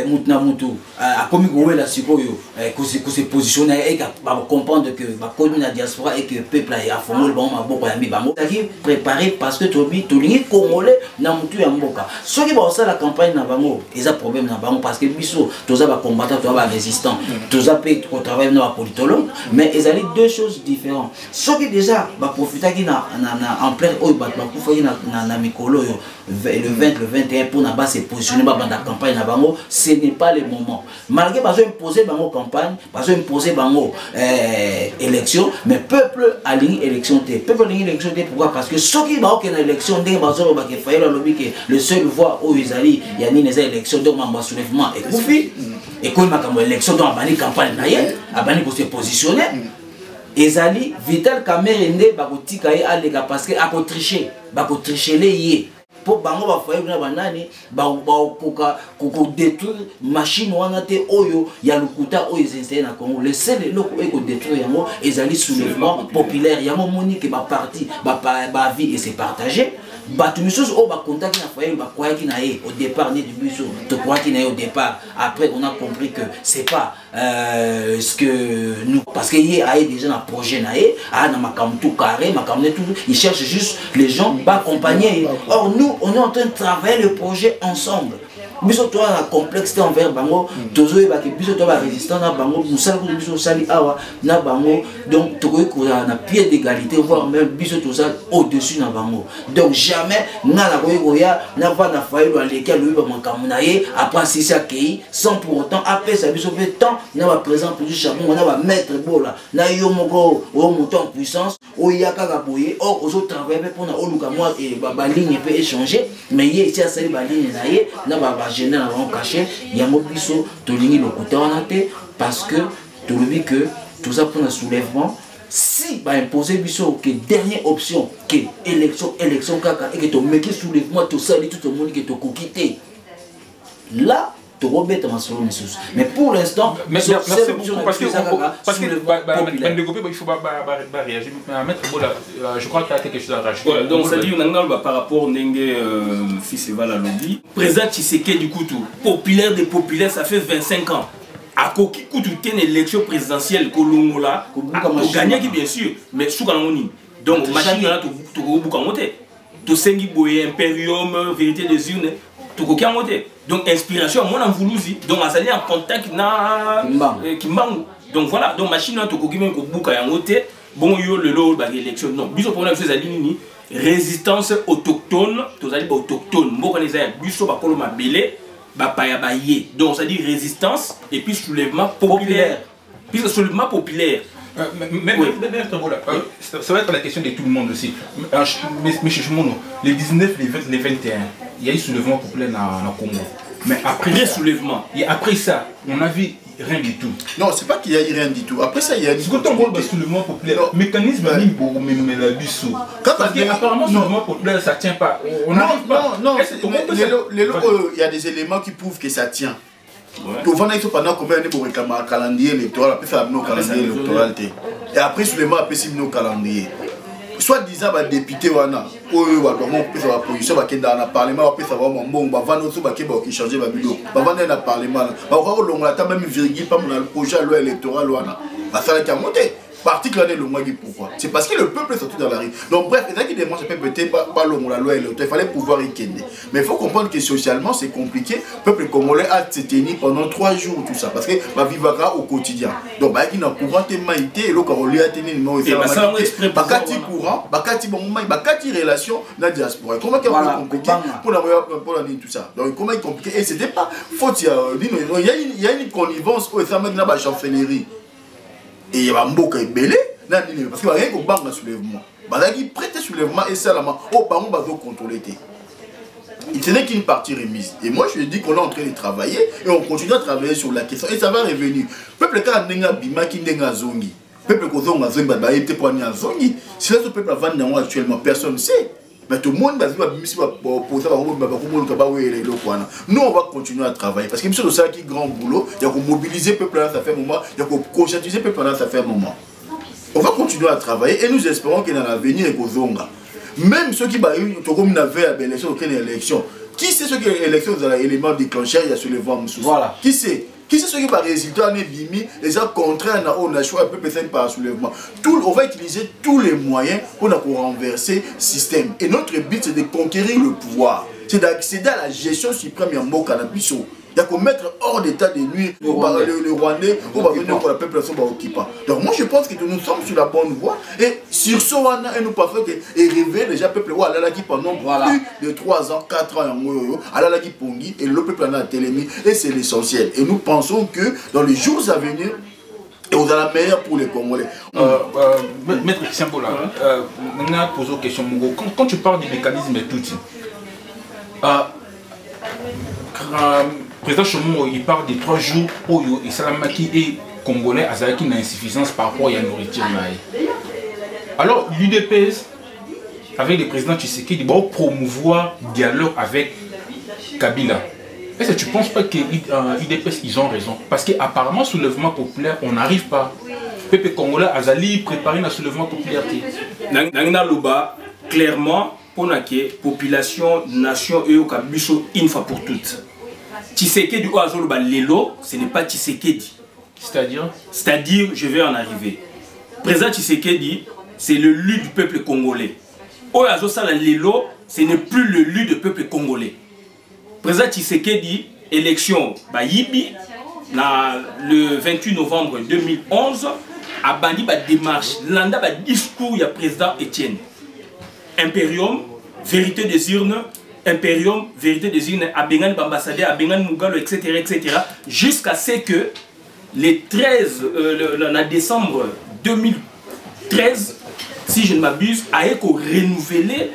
mutu na mutu a komi kowela sikoyo ko se positionner et ba comprendre que ba komi na diaspora et que peuple a fondé bon maboko ya mibango taki préparé parce que tobi tolingi congolais na mutu ya mboka soki ba osala la campagne na bango eza problème na bango parce que biso toza ba combattant toza ba résistant toza pe ko travailler na politologue mais ezali deux choses différentes soki déjà ba profitaki na en plein oyo ba kufaki na mikolo yo le 20 le 21 pour na ba se positionner ba banda campagne na bango ce n'est pas le moment. Malgré qu'ils ont imposé bango campagne, ils ont imposé bango élection, mais peuple a ligne élection té. Peuple a ligne élection té pourquoi? Parce que ceux qui ont une élection, le seul voix où ils allaient, il y a une élection donc ma soulèvement et Koufi et quand ma élection dans la campagne naïe, a bani pour se positionner. Ezali Vital Kamerende bakotika ye alega parce que tricher les yé. Pour bango ba foyer na banani ba koka détruire machine wana te oyo ya lukuta oyo zensé na Congo le seul loko eko détruire yango ezali soulèvement populaire yango moni que ba parti ba vie et c'est partagé ba tumisos o ba contact na foyer ba kwa ki na ye au départ ni du biso to kwa ki na ye au départ après on a compris que c'est pas ce que nous parce que hier a déjà un projet na ye a na makamtu tout carré makamne tout il cherche juste les gens pas accompagner or nous on est en train de travailler le projet ensemble. Biso toi la complexité envers bango tozo e ba ke biso toi ba résistant na bango musala ko biso sali awa na bango donc tokoy ko na pied d'égalité voire même biso to ça au-dessus na bango donc jamais na la ko ya na va na faille à lequel lui ba mankamuna ye après si ça kei sans pour autant après ça biso fait temps na ba présent pour du charbon na ba mettre bola na yo moko o monter en puissance o ya kaka boye or aux autres travailler pour na oluka moi et ba ligne peut échanger mais ye ici à sali ba ligne na ye na ba général caché yango biso tolingi lokuta wana te parce que tu le dis que tout ça pour un soulèvement si ba imposer biso que dernière option que élection kaka et que to meki soulèvement tout ça tout le monde que to kokité là mais pour l'instant, merci beaucoup parce que il faut réagir. Je crois qu'il y a quelque chose à rajouter. Donc ça dit par rapport à Fils-Eva Lalobi. Président Tshisekedi du coup populaire des populaires, ça fait 25 ans. À Koki Koutou une élection présidentielle Kolongola, a gagné bien sûr, mais sous Kanoni. Donc machine là tu monter. Tu sengi boye impérium, vérité des urnes. Donc inspiration, moi on voulu donc on en contact na Kimbangu. Donc voilà, donc machine là, tu as même bouka yangote, bon yo le lot bah élection non. Biso pour la chose ni résistance autochtone, tu as dit autochtone, bon les a biso ba kolo mabele, ba paya ba yé. Donc ça dit résistance et puis soulèvement populaire. Puis soulèvement populaire. Ça va être la question de tout le monde aussi. Mais chez nous, les 19, les 20, les 21, il y a eu soulèvement populaire dans le Congo. Mais après ça, soulèvement. Et après ça, on a vu rien du tout. Non, c'est pas qu'il y a eu rien du tout. Après ça, il y a eu un soulèvement populaire. Le mécanisme mais la bissou. Apparemment, le soulèvement populaire, ça tient pas. Non, il y a des éléments qui prouvent que ça tient. Donc, pendant combien d'années pour réclamer un calendrier électoral, après faire un calendrier électoral. Et après, soulèvement, après, c'est un calendrier. Soit disant, les députés, wana, la position, dans le parlement, après, ça va, bon, qui changer la vidéo. Dans le parlement, même virgule, pas le projet de loi électorale, ça va monter. Particulièrement le mois pourquoi? C'est parce que le peuple est sorti dans la rue. Donc bref, les gens qui demandent peut-être pas la loi électorale, il fallait pouvoir y kenner. Mais il faut comprendre que socialement c'est compliqué. Le peuple congolais a se tenu pendant 3 jours tout ça parce que va vivre au quotidien. Donc bah qui n'a courant maïté et le Caroli a tenu non et bakati courant, bakati bon moment, bakati relation la diaspora. Comment qu'il est compliqué pour la tout ça. Donc comment il est compliqué et c'était pas faute il y a une connivence au sein de la chancellerie. Et il y a un beau belé, parce qu'il n'y a rien qu'au banc de soulèvement. Il prête soulèvement et seulement au banc de contrôler. Il tenait qu'une partie remise. Et moi je lui dis qu'on est en train de travailler et on continue à travailler sur la question. Et ça va revenir. Peuple quand n'a bima qui n'a zongi. Peuple qu'on a zongi, bah il était pour n'y zongi. Si là ce peuple avant actuellement personne ne sait. Mais tout le monde va poser nous on va continuer à travailler parce que c'est ça qui est grand boulot. Il y a qu'on mobiliser le peuple là, ça fait un moment. Il y a qu'on conscientiser le peuple là, ça fait un moment. On va continuer à travailler et nous espérons que dans l'avenir et même ceux qui ont une élection, qui sait ce que l'élection est un élément déclencheur, il y a sur le vent. Voilà. Qui sait? Qui sait ce qui va résulter en bimi, les gens contraints à choix un peu peut-être par soulèvement. On va utiliser tous les moyens pour renverser le système. Et notre but c'est de conquérir le pouvoir. C'est d'accéder à la gestion suprême de cannabis. Il y a qu'on mettre hors d'état de nuire le Rwandais pour venir pour la population occupante. Donc moi je pense que nous sommes sur la bonne voie et sur ce et nous pensons que réveiller déjà le peuple qui pendant plus de 3 ans, 4 ans qui pongi et le peuple en a télémis et c'est l'essentiel. Et nous pensons que dans les jours à venir et on a la meilleure pour les Congolais. Maître Christian Bola, on a posé une question. Quand tu parles du mécanisme et tout, le président Chomo, il parle de 3 jours où il Salamaki et Congolais qui ont insuffisance par rapport à la nourriture. Alors l'UDPS, avec le président Tshisekedi, il va promouvoir le dialogue avec Kabila. Est-ce que tu ne penses pas que l'UDPS, ils ont raison? Parce qu'apparemment, soulèvement populaire, on n'arrive pas. Peuple congolais, Azali préparer un soulèvement populaire. Nangina Luba, clairement, pour la population, nation et au Kabuso, une fois pour toutes. Tshisekedi ou Azoluba Lelo, ce n'est pas Tshisekedi. C'est-à-dire, je vais en arriver. Président Tshisekedi, c'est le lu du peuple congolais. O Azosala Lelo, ce n'est plus le lu du peuple congolais. Président Tshisekedi, élection Bayibi, le 28 novembre 2011, a banni la démarche, landa ba discours du président Etienne. Imperium, vérité des urnes, Imperium, vérité des urnes, Abengan Bambassadeur, Abengan Mugalo, etc. Jusqu'à ce que les 13, en décembre 2013, si je ne m'abuse, a été renouvelé,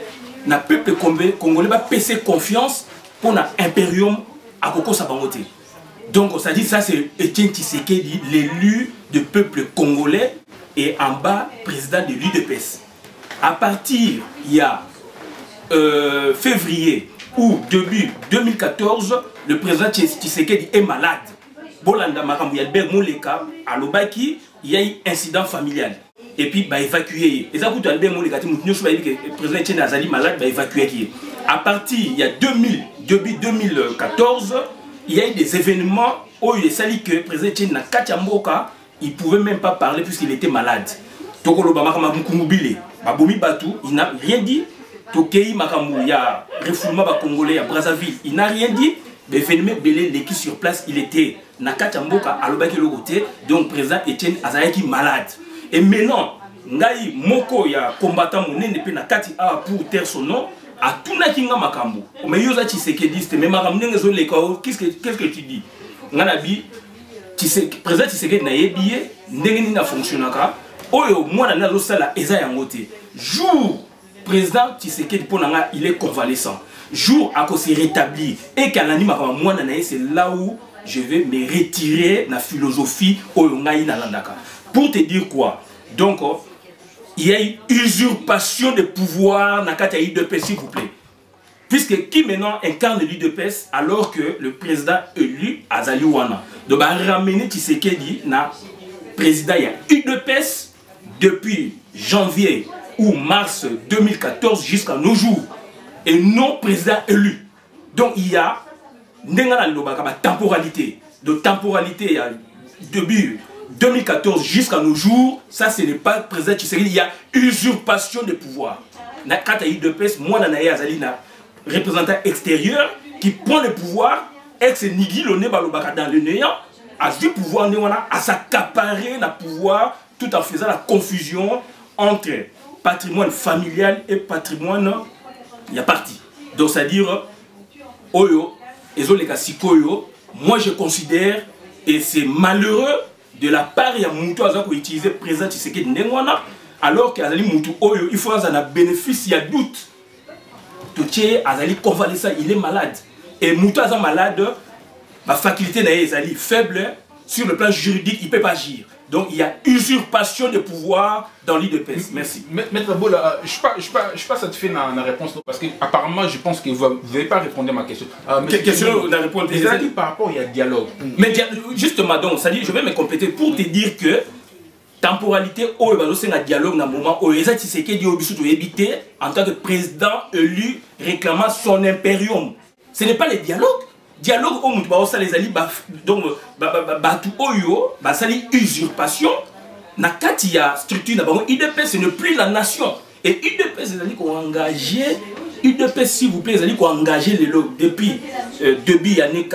le peuple congolais va passer confiance pour l'Imperium à Koko Sabangote. Donc, ça dit ça, c'est Etienne Tshisekedi, l'élu du peuple congolais, et en bas, président de l'UDPS. À partir, il y a février ou début 2014, le président Tshisekedi est malade. Bolanda Makambu Yalbert Moleka, à Lobaki, il y a eu incident familial. Et puis, il va évacuer. Et ça, vous avez le président Etienne Azali malade, il va évacuer. À partir, il y a début 2014, il y a eu des événements où il est sali que le président Etienne Nakatiamboka, il ne pouvait même pas parler puisqu'il était malade. Tokolo Bamakama Mkumubile, Babomi Batou, il n'a rien dit. Tokei Makamou, il y a refoulement Congolais à Brazzaville, il n'a rien dit. le phénomène belé l'équipe sur place, il était Nakata Mboka alobaki le côté, donc président Etienne Azayaki malade. Et maintenant, ngai moko ya combattant monene pe nakati a pour taire son nom, a tuna kinga makambo. Mais yoza Tshisekedi, mais makambo ngezo le ko, qu'est-ce que tu dis? Nganabi président Tshisekedi na yebiye ndenge ni na fonctionnaka. Oyo mwana nazo sala eza yangote. Jour président Tshisekedi ponanga il est convalescent. Jour à se rétablir et qu'Alani Makamouana c'est là où je vais me retirer de la philosophie Oyongaï Nalandaka. Pour te dire quoi? Donc, il y a une usurpation de pouvoir dans le UDPS, s'il vous plaît. Puisque qui maintenant incarne l'UDPS alors que le président élu Azali Wana. Donc, ramener Tshisekedi na président UDPS depuis janvier ou mars 2014 jusqu'à nos jours. Et non président élu. Donc il y a une temporalité. De temporalité depuis 2014 jusqu'à nos jours, ça ce n'est pas président Tshisekedi, il y a usurpation de pouvoir. Quand il y a UDPS, moi je suis un représentant extérieur qui prend le pouvoir, ex-nigi le nez dans le néant, a du pouvoir à s'accaparer le pouvoir tout en faisant la confusion entre patrimoine familial et patrimoine. Il y a parti. Donc, c'est-à-dire, Oyo, moi je considère, et c'est malheureux de la part, il y a Moutou Azako utiliser président Tshisekedi Ndengwana, alors qu'Azali Moutou Oyo, il faut un bénéfice, il y a doute. Toutier, Azali convalescent, il est malade. Et Moutou Azali malade, ma faculté est faible, sur le plan juridique, il ne peut pas agir. Donc il y a usurpation de pouvoir dans l'IDPS. Merci. Maître Bola, je ne suis pas satisfait dans la réponse parce que apparemment je pense que vous n'avez pas répondu à ma question. Quelle question vous avez répondu? Vous avez dit par rapport il y a dialogue. Mais justement donc, ça dit, je vais me compléter pour te dire que temporalité où il y a un dialogue dans le moment où il y a éviter en tant que président élu réclamant son impérium. Ce n'est pas le dialogue. Dialogue au monde les ali donc batu oyo basali usurpation na kati ya structure na bango UDPS ce n'est plus la nation et UDPS les ali ko engagé UDPS s'il vous plaît les ali ko engagé depuis début année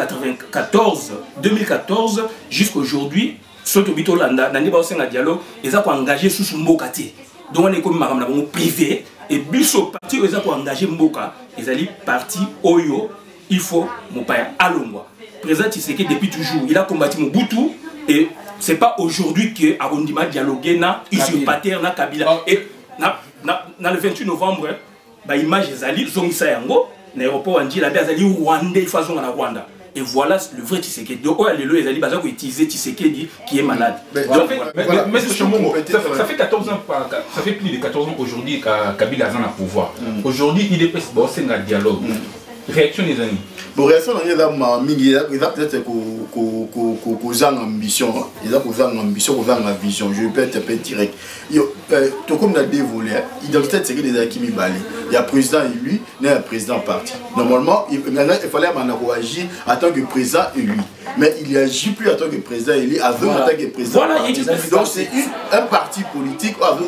2014 jusqu'à aujourd'hui surtout bitolanda na niba osenga dialogue les a ko engagé sous mbokati donc on est comme makam na bango privé et biso parti les a ko engagé mboka les ali parti oyo. Il faut mon père Alongwa. Président Tshisekedi depuis toujours, il a combattu Mobutu et c'est pas aujourd'hui que Arondima dialogué na usurpateur na Kabila. Et dans le 28 novembre, bah image Zali Zongisa Yango, l'aéroport Anji la Zali Rwandais façon en Rwanda. Et voilà le vrai Tshisekedi. Donc les Zali baza ko utiliser Tshisekedi qui est malade. Mais ça fait 14 ans, ça fait plus de 14 ans aujourd'hui que Kabila a un pouvoir. Aujourd'hui, il est c'est un dialogue. Réaction des amis. Bon, réaction des amis, il a peut-être qu'aux ambition, il a qu'aux ambition, aux vision. Je peux être un peu direct. Tout comme on a dévolé, l'identité c'est que des Akimi Bali. Il y a président élu, il y a un président parti. Normalement, il fallait agir en tant que président élu. Mais il agit plus en tant que président élu, en tant que président parti. Donc c'est un parti politique où a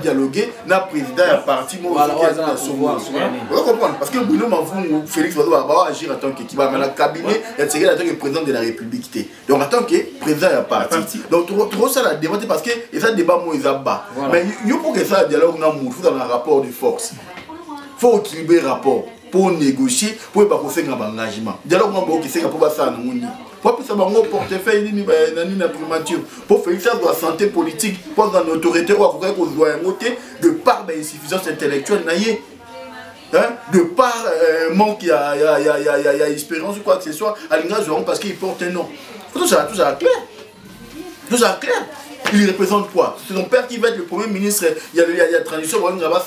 dialogué, n'a président et parti. Vous comprenez? Parce que Bruno Félix va agir en tant qu'équipe, mais le cabinet est en tant que président de la République. Donc en tant que président et parti. Donc trop ça la démonté parce que ça débat moi ils bas. Mais il faut que ça dialogue dans un rapport de force. Il faut équilibrer le rapport pour négocier, pour pas faire un engagement. Dialogue moi qui c'est pour ça non. Pour que ça va mon portefeuille ni na primature. Pour faire ça de la santé politique, pour dans l'autorité ou après qu'on doit monter de par insuffisance intellectuelle naïe. De par manque, il y a espérance ou quoi que ce soit, à l'ingage parce qu'il porte un nom. Tout ça clair. Tout ça clair. Il représente quoi? C'est son père qui va être le premier ministre. Il y a la transition, il y a la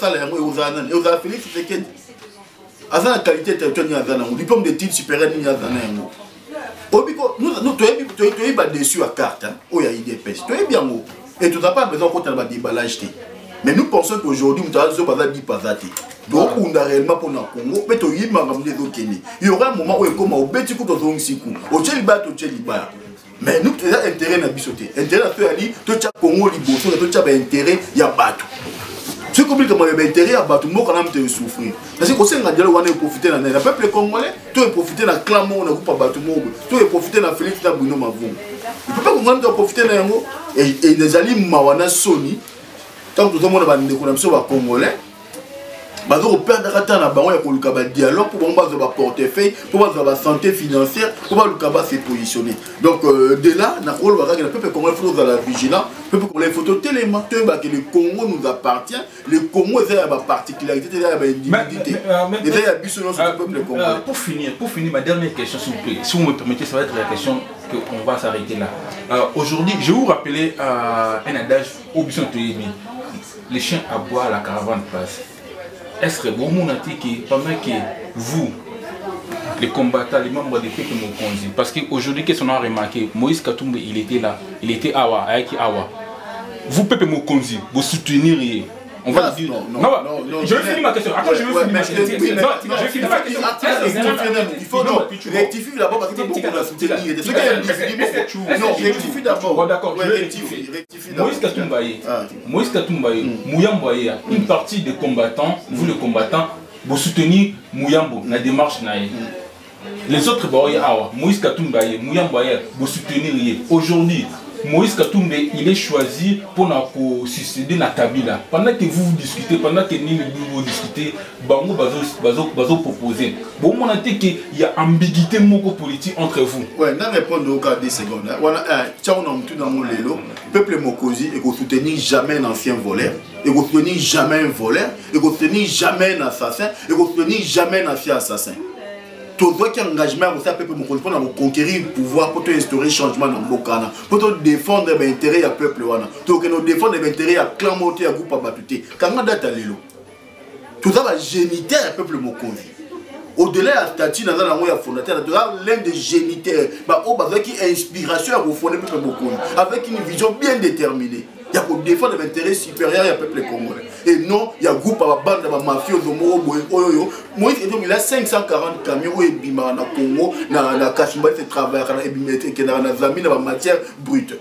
Félix Tshisekedi. À la qualité territoriale, il y a un diplôme d'études supérieures. Nous sommes déçus à carte. Il y a IDPS. Et tu n'as pas besoin de déballage. Mais nous pensons qu'aujourd'hui, nous avons dit pas ça. Donc, on a réellement pour le Congo, mais il y aura un moment où il y a un petit coup de Zonsiku, au Tcheliba, mais nous avons intérêt à bisoter. Intérêt à faire, tout le Congo, tout le intérêt, il y a battu. C'est compliqué comme l'intérêt à battre moi quand même te souffrir. Parce que quand on a dialogue on a profité dans le peuple congolais, tu as profité dans clamor on a pas battre moi, tu as profité dans Félix Tabuno Mavon. Il peut pas qu'on a profité dans yango et les alliés mawana Sony tant que tout le monde va nous connaître sur congolais. Bazo perdre temps na bango ya ko luka ba dialogue pour bazo ba portefeuille pour bazo ba santé financière pour ba luka ba se positionner. Donc de là na ko ba ka le peuple congolais faut dans la vigilance, peuple congolais photo tellement que le Congo nous appartient, le Congo c'est la particularité, c'est la individualité. Et ça y a biso sur le peuple congolais. Pour finir ma dernière question s'il vous plaît. Si vous me permettez, ça va être la question que on va s'arrêter là. Aujourd'hui, je vais vous rappeler un adage au Bisson Toyemi. Les chiens aboient, la caravane passe. Est-ce que vous m'avez dit que pendant que vous, les combattants, les membres des peuples m'ont conduit, parce qu'aujourd'hui, qu'est-ce qu'on a remarqué, Moïse Katumbi, il était là, il était Awa, Aiki Awa. Vous, peuple m'ont conduit, vous souteniriez. On va dire. Non, je vais finir ma question. Attends, je vais finir ma question. Je vais finir ma question. Il faut rectifier d'abord parce que beaucoup de soutenir. Non, rectifie d'abord. D'accord, je vais rectifier. Moïse Katumbaye, Mouyamboye, une partie des combattants, vous les combattants, vous soutenez Mouyambo dans la démarche. Les autres, Moïse Katumbaye, Mouyamboye, vous soutenez. Aujourd'hui, Moïse Katumbe, il est choisi pour succéder à Kabila. Pendant que vous discutez, pendant que vous discutez, Bango Bazo proposer. Bon, on a dit qu'il y a ambiguïté politique entre vous. Oui, je vais répondre au cas 10 secondes. Le peuple Mokosi ne soutenir jamais un ancien voleur, ne soutenir jamais un voleur, ne soutenir jamais un assassin, ne soutenir jamais un ancien assassin. Tout ce qui est engagement pour conquérir le pouvoir, pour instaurer le changement dans le Bokana, pour défendre les intérêts du peuple, pour défendre les intérêts du clan Moté, du groupe Abatuté. Quand on a dit tout ça va géniter le peuple Mokonzi. Au-delà de la statue dans la fondateur, l'un des géniteurs, avec une inspiration à fonder le peuple Mokonzi, avec une vision bien déterminée. Il y a pour défendre les intérêts supérieurs du peuple congolais. Et non, il y a un groupe à bande de mafieux de Moro. Moïse il a 540 camions et bima na Congo, na Kashimba, il travaille dans la matière brute.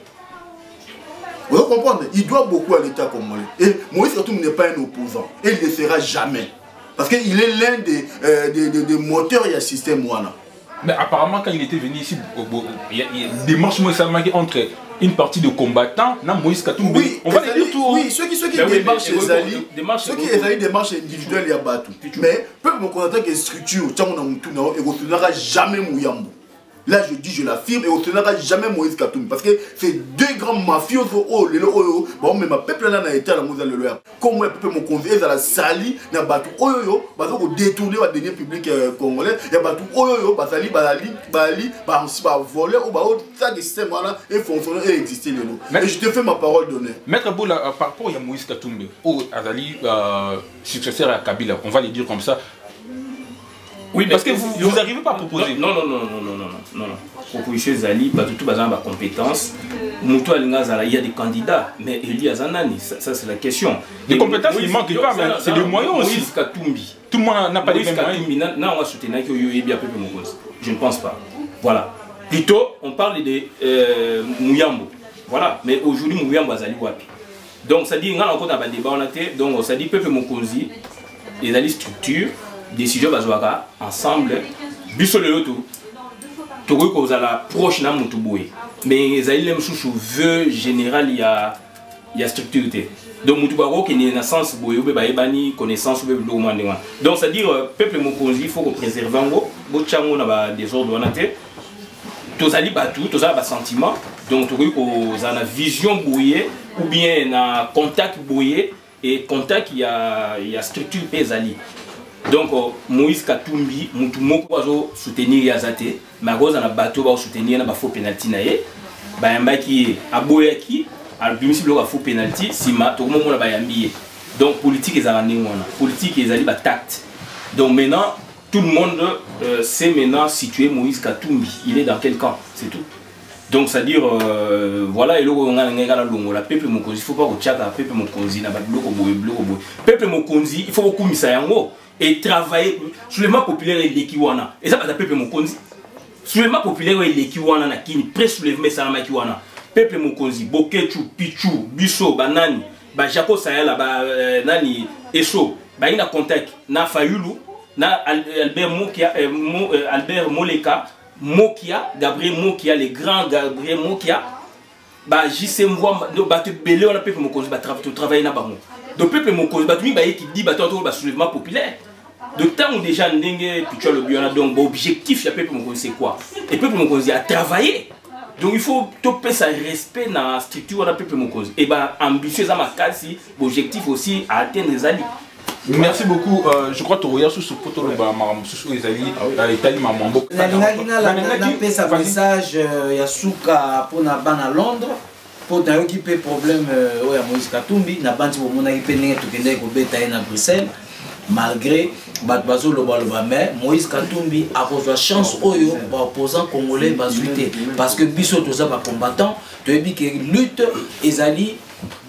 Vous comprenez? Il doit beaucoup à l'État congolais. Et Moïse n'est pas un opposant. Et il ne le sera jamais. Parce qu'il est l'un des moteurs du système Wana. Mais apparemment, quand il était venu ici, il y a des marches entre une partie de combattants, Moïse Katumbi. Oui, on va les dire tout. Oui, ceux qui démarchent les alliés, ceux qui ont des démarches individuelles, il y a battu. Mais peu me connaître que structure, et on ne tiendra jamais Mouyambo. Là, je dis, je l'affirme, et on ne tiendra jamais Moïse Katumbi. Parce que c'est deux grands mafieux, bon, mais ma peuple là n'a été à la Moussa le Loire. Comme moi, peuple me conduit à la Sali, n'a battu, parce qu'on détourné le denier public congolais, il y a battu, Basali, voler, ça, des systèmes là, et fonctionner et exister. Et je te fais ma parole d'honneur. Maître Boula, par rapport à Moïse Katumbi, ou Azali, successeur à Kabila, on va le dire comme ça. Oui, parce que vous n'arrivez pas à proposer. Non. Proposition Zali, pas tout basé sur compétences. Il y a des candidats, mais Eli Azanani, ça c'est la question. Les compétences, il ne manque pas, mais c'est des moyens aussi. Moïse Katumbi. Tout le monde n'a pas les mêmes moyens. Non, on va soutenir que je ne pense pas. Voilà. Plutôt, on parle de Mouyambo. Voilà. Mais aujourd'hui, Mouyambo Azali Wapi. Donc, ça dit, on a encore un débat en tête. Donc, ça dit, Peuple Mokonzi, les alliés structure. Décision bazouaka ensemble biso le loto togo ko zala proche na mutu boye mais zaïle mchouchou veut général il y a structurité donc mutu ba ko ni naissance boye be ba ebani connaissance be do mandema donc c'est à dire peuple mokonzi il faut ko préserver ngo bo chango na ba désordre wana te to zali batu to zala ba sentiment donc togo ko zala vision boye ou bien na contact boye et contact il y a structure pesali. Donc Moïse Katumbi, mutu moko azo soutenir Yazate, magoza na bateau ba soutenir na ba faux penalty na ye, ba yamba ki aboyaki, al bimisi bloka faux penalty, sima to momo na ba yambiye. Donc politique ezala ndengona, politique ezali ba tact. Donc maintenant tout le monde sait maintenant situer Moïse Katumbi, il est dans quel camp, c'est tout. Donc c'est-à-dire voilà et le peuple Mokonzi, il faut pas que tchaka peuple Mokonzi na ba bloko boy. Peuple Mokonzi, il faut beaucoup misayango. Et travailler soulèvement populaire et l'équiwana et ça va peuple Mokonzi soulèvement populaire et l'équiwana na kini pré soulèvement ça na kiwana peuple Mokonzi bokechu pichu biso banani ba Jaco Sayala ba nani Echo ba ina contact na Fayulu na Albert Mokia Albert Moleka Mokia Gabriel Mokia les grands Gabriel Mokia ba JC Mwa do ba te belé on a peuple mokozi ba travailler na bango do peuple mokozi ba tumi ba qui dit ba to ba soulèvement populaire de temps où déjà ndenge puis tu as le bien donc objectif ya peuple mokozi c'est quoi et peuple mokozi a travaillé. Donc il faut topper sa respect dans la structure de la peuple mokozi. Et bien ambitieux à ma case, objectif aussi à atteindre les alliés. Merci beaucoup. Je crois que tu regardes sur ce poteau le les alliés dans l'Italie mamambo. Na sa message Yasuka pour na ban à Londres pour occuper problème oya Moïse Katumbi na banti bo mona ipe ndenge tukende ko beta na Bruxelles malgré Batbazo Loba mais Moïse Katumbi a reçu chance oyo ba opposant congolais bazuité parce que biso toza ba combattant to ebi que lutte ezali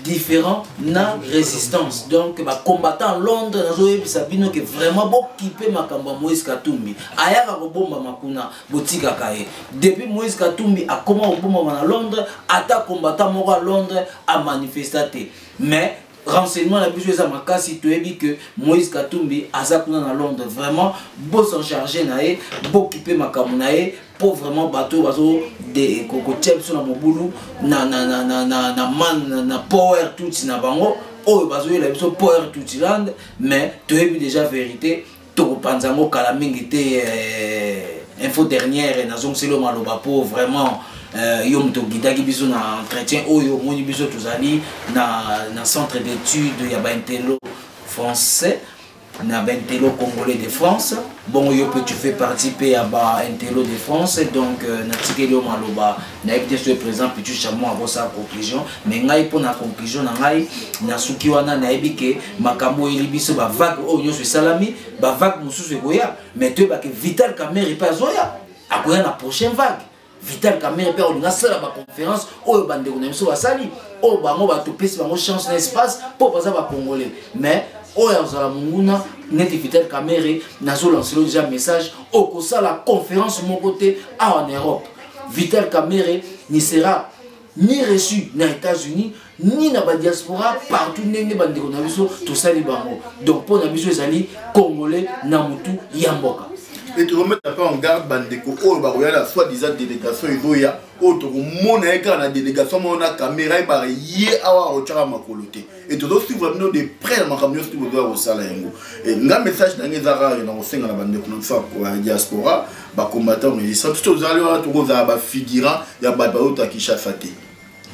différent na résistance donc ba combattant Londres nazo ebisa bino que vraiment bo kiper makambo Moïse Katumbi ayaka ko bomba makuna botika kaye depuis Moïse Katumbi a comment bomba na Londres ata combattant moko à Londres a manifesté mais renseignement la biso eza makasi to ebi que Moïse Katumbi azakuna na Londres vraiment beau s'en charger nae beau kiper makambo nae pour vraiment bateau bazo de koko tchep sur na mobulu na man na power tout na bango o bazo la biso power tout land mais to ebi déjà vérité to panzango kala mingi te info dernière na zong selo maloba pour vraiment yom to gidaki biso na entretien oyo moni biso tozali na centre d'études ya ba intello français na ba intello congolais de France bon yo peut tu fais participer à ba intello de France donc na tikeli maloba na été sur présent petit chamo avant sa conclusion mais ngai pour na conclusion na ngai na suki wana na ebike makambo eli biso ba vague oyo sur salami ba vague mususu ekoya mais te ba que Vital Kamerhe pas zoya akoya na prochaine vague Vital Kamerhe pe on a sala ba conférence oyo bande ko na biso basali o bango ba to pesi bango chance na espace pour baza ba congolais mais oyo azala munguna neti Vital Kamerhe nazo lancer déjà message au kosa la conférence mon côté en Europe Vital Kamerhe ne sera ni reçu na États-Unis ni na ba diaspora partout ndenge bande ko na biso to sali bango donc pour na biso ezali congolais na mutu ya mboka. Et tu remets un peu en garde bandeko oh bah regarde la soi-disant délégation idoya autre mon écran la délégation mon caméra et bah yé awa ochara makoloté et tu dois suivre vraiment de près ma camion tu dois au salaire et un message dans les arabes dans au sein de la bandeko non ça pour la diaspora bah combattant mais ça tout vous allez voir tout vous avez figurant il y a bah autre qui chasse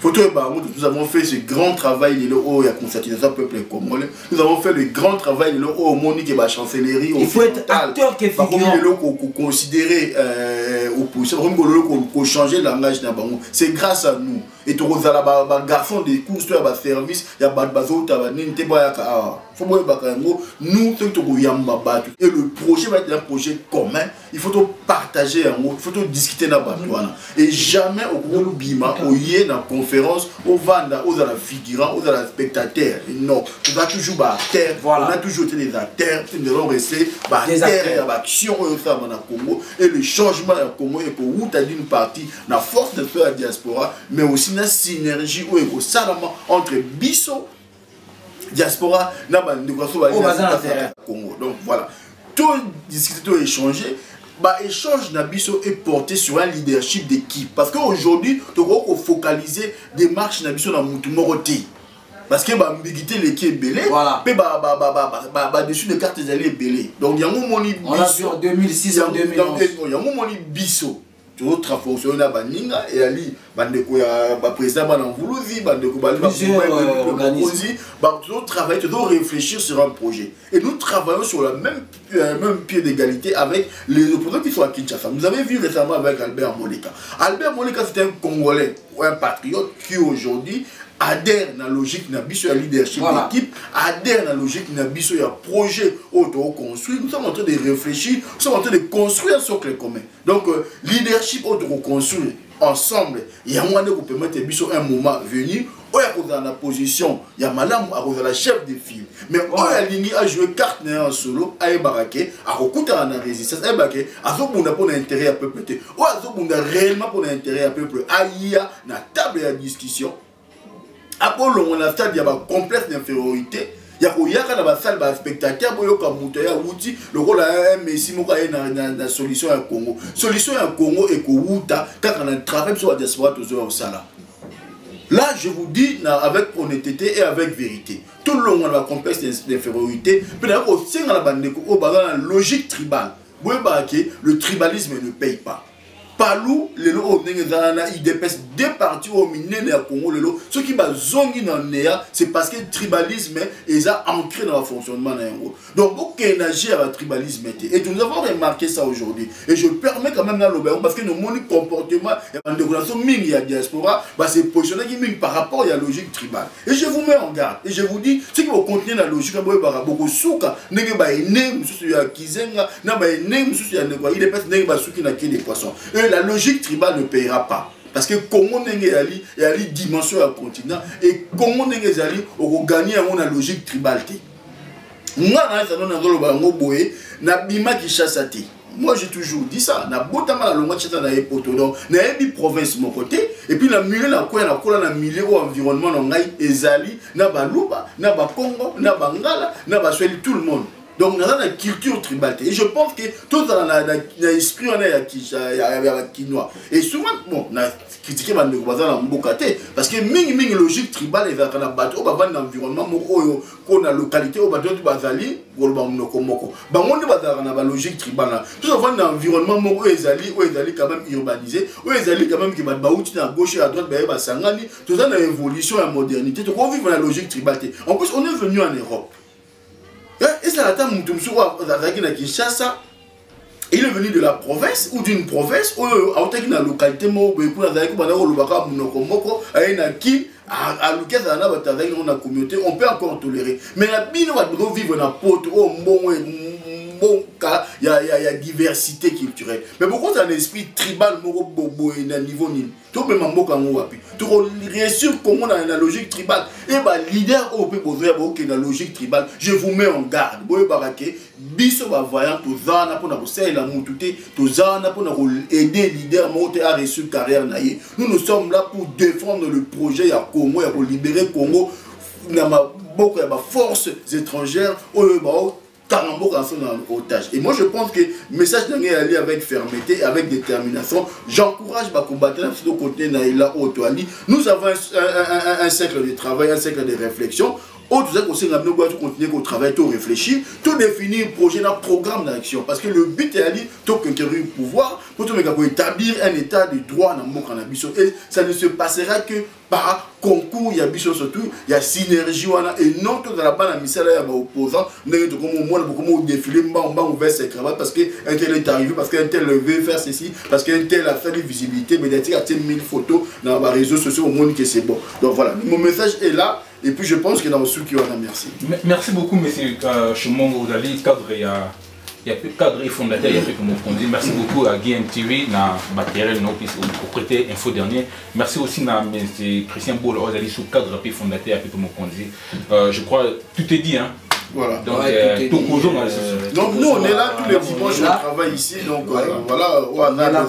nous avons fait ce grand travail de l'eau et la concertation peuple congolais. Nous avons fait le grand travail de l'eau au Monique et la chancellerie. Il faut être acteur qui est figurant. Considérer opposition, qu'on changer le langage. C'est grâce à nous. Et tu as un garçon de courses, tu as un service, il y a un bateau, tu as un nous, et le projet va être un projet commun. Il faut tout partager, il faut tout discuter. Et jamais au gros bima, au yé, dans la conférence, au vanda, aux figurants, aux spectateurs. Non, tu vas toujours à terre. On a toujours été des acteurs. Nous allons rester à terre, à l'action au Congo. Et le changement au Congo est pour tu as d'une partie, la force de faire la diaspora, mais aussi la synergie où il y a entre Bisso, diaspora, Congo. Donc voilà, tout discuter, tout échanger. Bah, échange Nabiso est porté sur un leadership d'équipe. Parce qu'aujourd'hui, tu dois focaliser des marches Nabiso dans Moutoumoroté. Parce que l'ambiguïté est belée, et dessus des cartes des alliés belées. Donc il y a un moment on a vu en 2006 et en 2011. Il y a un moment Bisso. Tu vois, fonctionner à Baninga et Ali, Bandeko ya président Bananvoulouzi, Bandeko Bananvoulouzi, tu dois travailler, tu dois réfléchir sur un projet. Et nous travaillons sur le même pied d'égalité avec les opposants qui sont à Kinshasa. Vous avez vu récemment avec Albert Moleka. Albert Moleka, c'est un Congolais ou un patriote qui aujourd'hui adhère dans la logique de la leadership d'équipe, adhère dans la logique de la projet auto-construit. Nous sommes en train de réfléchir, nous sommes en train de construire un socle commun. Donc, leadership auto-construit ensemble, il y a moyen de permettre un moment venir où il y a dans la position, il y a madame, il y a la chef de file. Mais où il y a ligne à jouer carte en solo, à Ebaraké, à recouter en résistance, à Ebaraké, à ce qu'on a pour l'intérêt à peuple, ou à ce qu'on a réellement pour l'intérêt à peuple, à y a la table de discussion. Après, on a stade, il y a un complexe d'infériorité. Il y a un salle de spectateur, il y a un outil, le rôle a un messie, il y a une solution à Congo. Solution à Congo et Kouta, quand on a un travail sur la diaspora, tout ça. Là, je vous dis avec honnêteté et avec vérité. Tout le long, on a un complexe d'infériorité. Puis, on a une logique tribale. Le tribalisme ne paye pas. Palou, les lots, ils dépassent deux parties au milieu de Congo. Ce qui va zongi dans le néa, c'est parce que le tribalisme est ancré dans le fonctionnement. Donc, beaucoup d'énergie à le tribalisme. Et nous avons remarqué ça aujourd'hui. Et je permets quand même dans l'obéron, parce que nos comportements, il y a une relation ming, il y a diaspora, c'est positionné par rapport à la logique tribale. Et je vous mets en garde. Et je vous dis, ce qui va contenir la logique, il y a beaucoup de souka, il y a kizenga, il y a poissons. La logique tribale ne payera pas. Parce que Congo n'est pas une dimension à continent. Et Congo n'est pas une gagner la logique tribale. Moi, j'ai toujours dit ça. Na botama la longa chata na epoto donc na ebi province mon côté et puis la milieu na quoi na milieu au environnement na ngai ezali na baluba na ba Congo na bangala na ba sweli tout le monde. Donc, nous avons une culture tribale. Et je pense que tout dans l'esprit, on a quinoa. Et souvent, bon, on a critiqué les voisins parce que la logique tribale est dans l'environnement, dans la localité, on a la logique tribale. Tout dans l'environnement, on est quand même urbanisé, on est quand même qui va à gauche et à droite, tout ça dans l'évolution et la modernité. Donc, on vit dans la logique tribale. En plus, on est venu en Europe. Et ça attend il est venu de la province ou d'une province ou à la localité on peut encore tolérer. Mais la bino va vivre dans la porte bon cas, il y a diversité culturelle. Mais pourquoi c'est un esprit tribal, bobo et un niveau nil. Tout le monde tout réussir comment dans la logique tribale. Et bah leader au peut poser la logique tribale. Je vous mets en garde. Boy baraké, biso va voyant tout ça na pour na conseil la montouté, tout ça na pour aider leader monter à réussir carrière naïe. Nous sommes là pour défendre le projet à Congo, pour libérer Congo. Na beaucoup de forces étrangères au otage. Et moi je pense que le message d'un gars aller avec fermeté et avec détermination. J'encourage ma combattant de côté Naïla Otoali. Nous avons un cercle de travail, un cercle de réflexion. Autre chose aussi, nous devons continuer au travail, tout réfléchir, tout définir projet, un programme d'action. Parce que le but est d'aller tout conquérir le pouvoir pour établir un état de droit dans mon cannabis. Et ça ne se passera que par concours, il y a surtout, il y a synergie et non tout dans la bande à misère, il y a opposants, nous avons défilé, on va se cravater parce qu'un tel est arrivé, parce qu'un tel veut faire ceci, parce qu'un tel a fait de visibilité médiatique, a 1000 photos dans les réseaux sociaux au monde que c'est bon. Donc voilà, mon message est là. Et puis je pense que dans ce qui en a merci. Merci beaucoup, monsieur Chemongo Oudali, cadre et fondateur, il y a fait comme on dit. Merci beaucoup à Guy TV, na matériel, pour prêter info dernier. Merci aussi à M. Christian Boul, Oudali, sous cadre et fondateur, comme on dit. Je crois tout est dit, hein. Voilà. Donc, donc nous on est là tous les dimanches, on travaille ici, donc voilà. On est là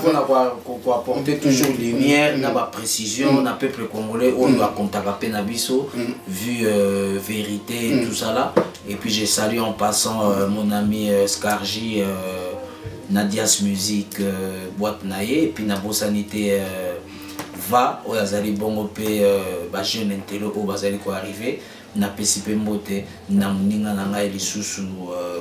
pour apporter toujours lumière, la précision, le peuple congolais, on va contacter Nabiso, vu vérité et tout ça là. Et puis je salue en passant mon ami Scarji, Nadias Musique, Boîte Naye, et puis Nabo Sanité va, au Yazali Bongo P, jeune intello, au Bazali quoi arriver. Na PCP Mbote, na Mninga Nanga et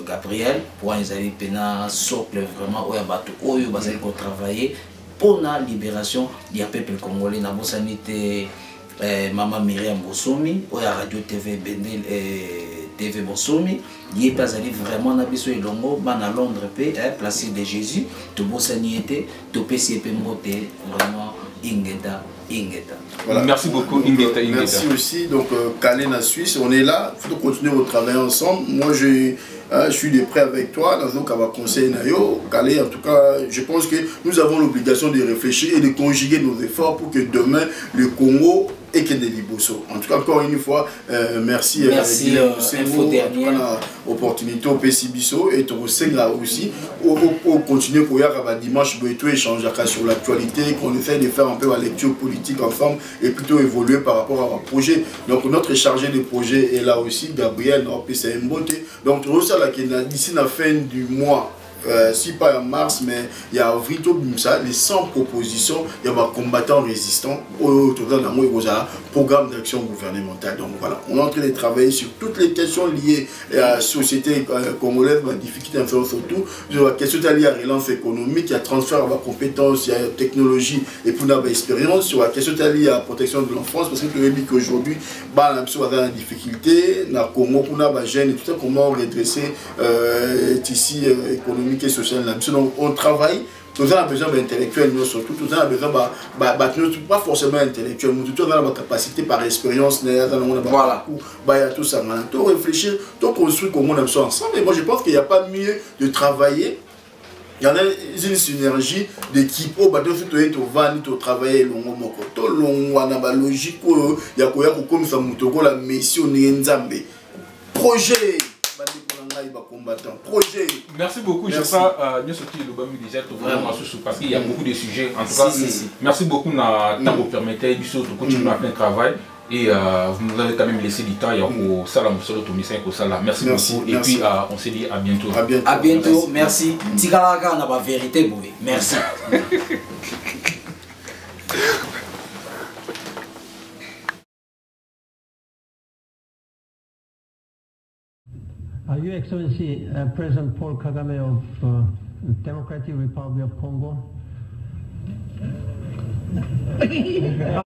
Gabriel, pour les aller pena socle vraiment, où il y a bateau, où il y a travailler pour la libération du peuple congolais. Na Bosanité, Maman Myriam Bosomi, où il y a Radio TV Bendel et TV Bosomi, il y a vraiment na biso et longo, ban à Londres, placé de Jésus, tout Bosanité, tout PCP Mbote, vraiment Ingeta. Voilà. Merci beaucoup Ingeta. Merci aussi, donc Calais en Suisse, on est là, il faut continuer à travailler ensemble. Moi je suis de près avec toi, dans un cas conseil Nayo, Calais en tout cas, je pense que nous avons l'obligation de réfléchir et de conjuguer nos efforts pour que demain le Congo et que des liboso. En tout cas, encore une fois, merci. Merci Info Dernier. Opportunité au PCBISO et au Senga aussi. Pour continuer pour dimanche, pour échanger sur l'actualité, qu'on essaie de faire un peu la lecture politique ensemble et plutôt évoluer par rapport à un projet. Donc, notre chargé de projet est là aussi, Gabriel, c'est une beauté. Donc, tout ça, d'ici la fin du mois, si pas en mars, mais il y a les 100 propositions, il y a des combattants résistants autour d'un programme d'action gouvernementale. Donc voilà, on est en train de travailler sur toutes les questions liées à la société congolaise, la difficulté surtout, sur la question liée à la relance économique, il y a transfert de compétences, il y a technologie et puis on a expérience, sur la question liée à la protection de l'enfance, parce que tu dis qu'aujourd'hui, on a une difficulté, on a Congo, on a des jeunes et tout ça, comment redresser ici économique et social. Donc on travaille, tout ça a besoin d'intellectuels, surtout tout ça a besoin pas forcément intellectuels, mais tout ça a la capacité par expérience, voilà, tout ça, tout réfléchir, tout construire comme on a besoin ensemble. Et moi je pense qu'il n'y a pas mieux de travailler. Il y en a une synergie d'équipe au bateau surtout au travail longo mokoto longo na logique il y a quoi comme ça mutoko la mission nzambe projet. Projet. Merci beaucoup. Merci. Je crois parce qu'il y a beaucoup de sujets. En tout cas, merci beaucoup. Vous permettez de continuer à faire le travail. Et vous nous avez quand même laissé du temps. Merci beaucoup. Et puis, on se dit à bientôt. À bientôt. Merci. Tikalaka, on a pas vérité. Merci. Your Excellency, President Paul Kagame of the Democratic Republic of Congo.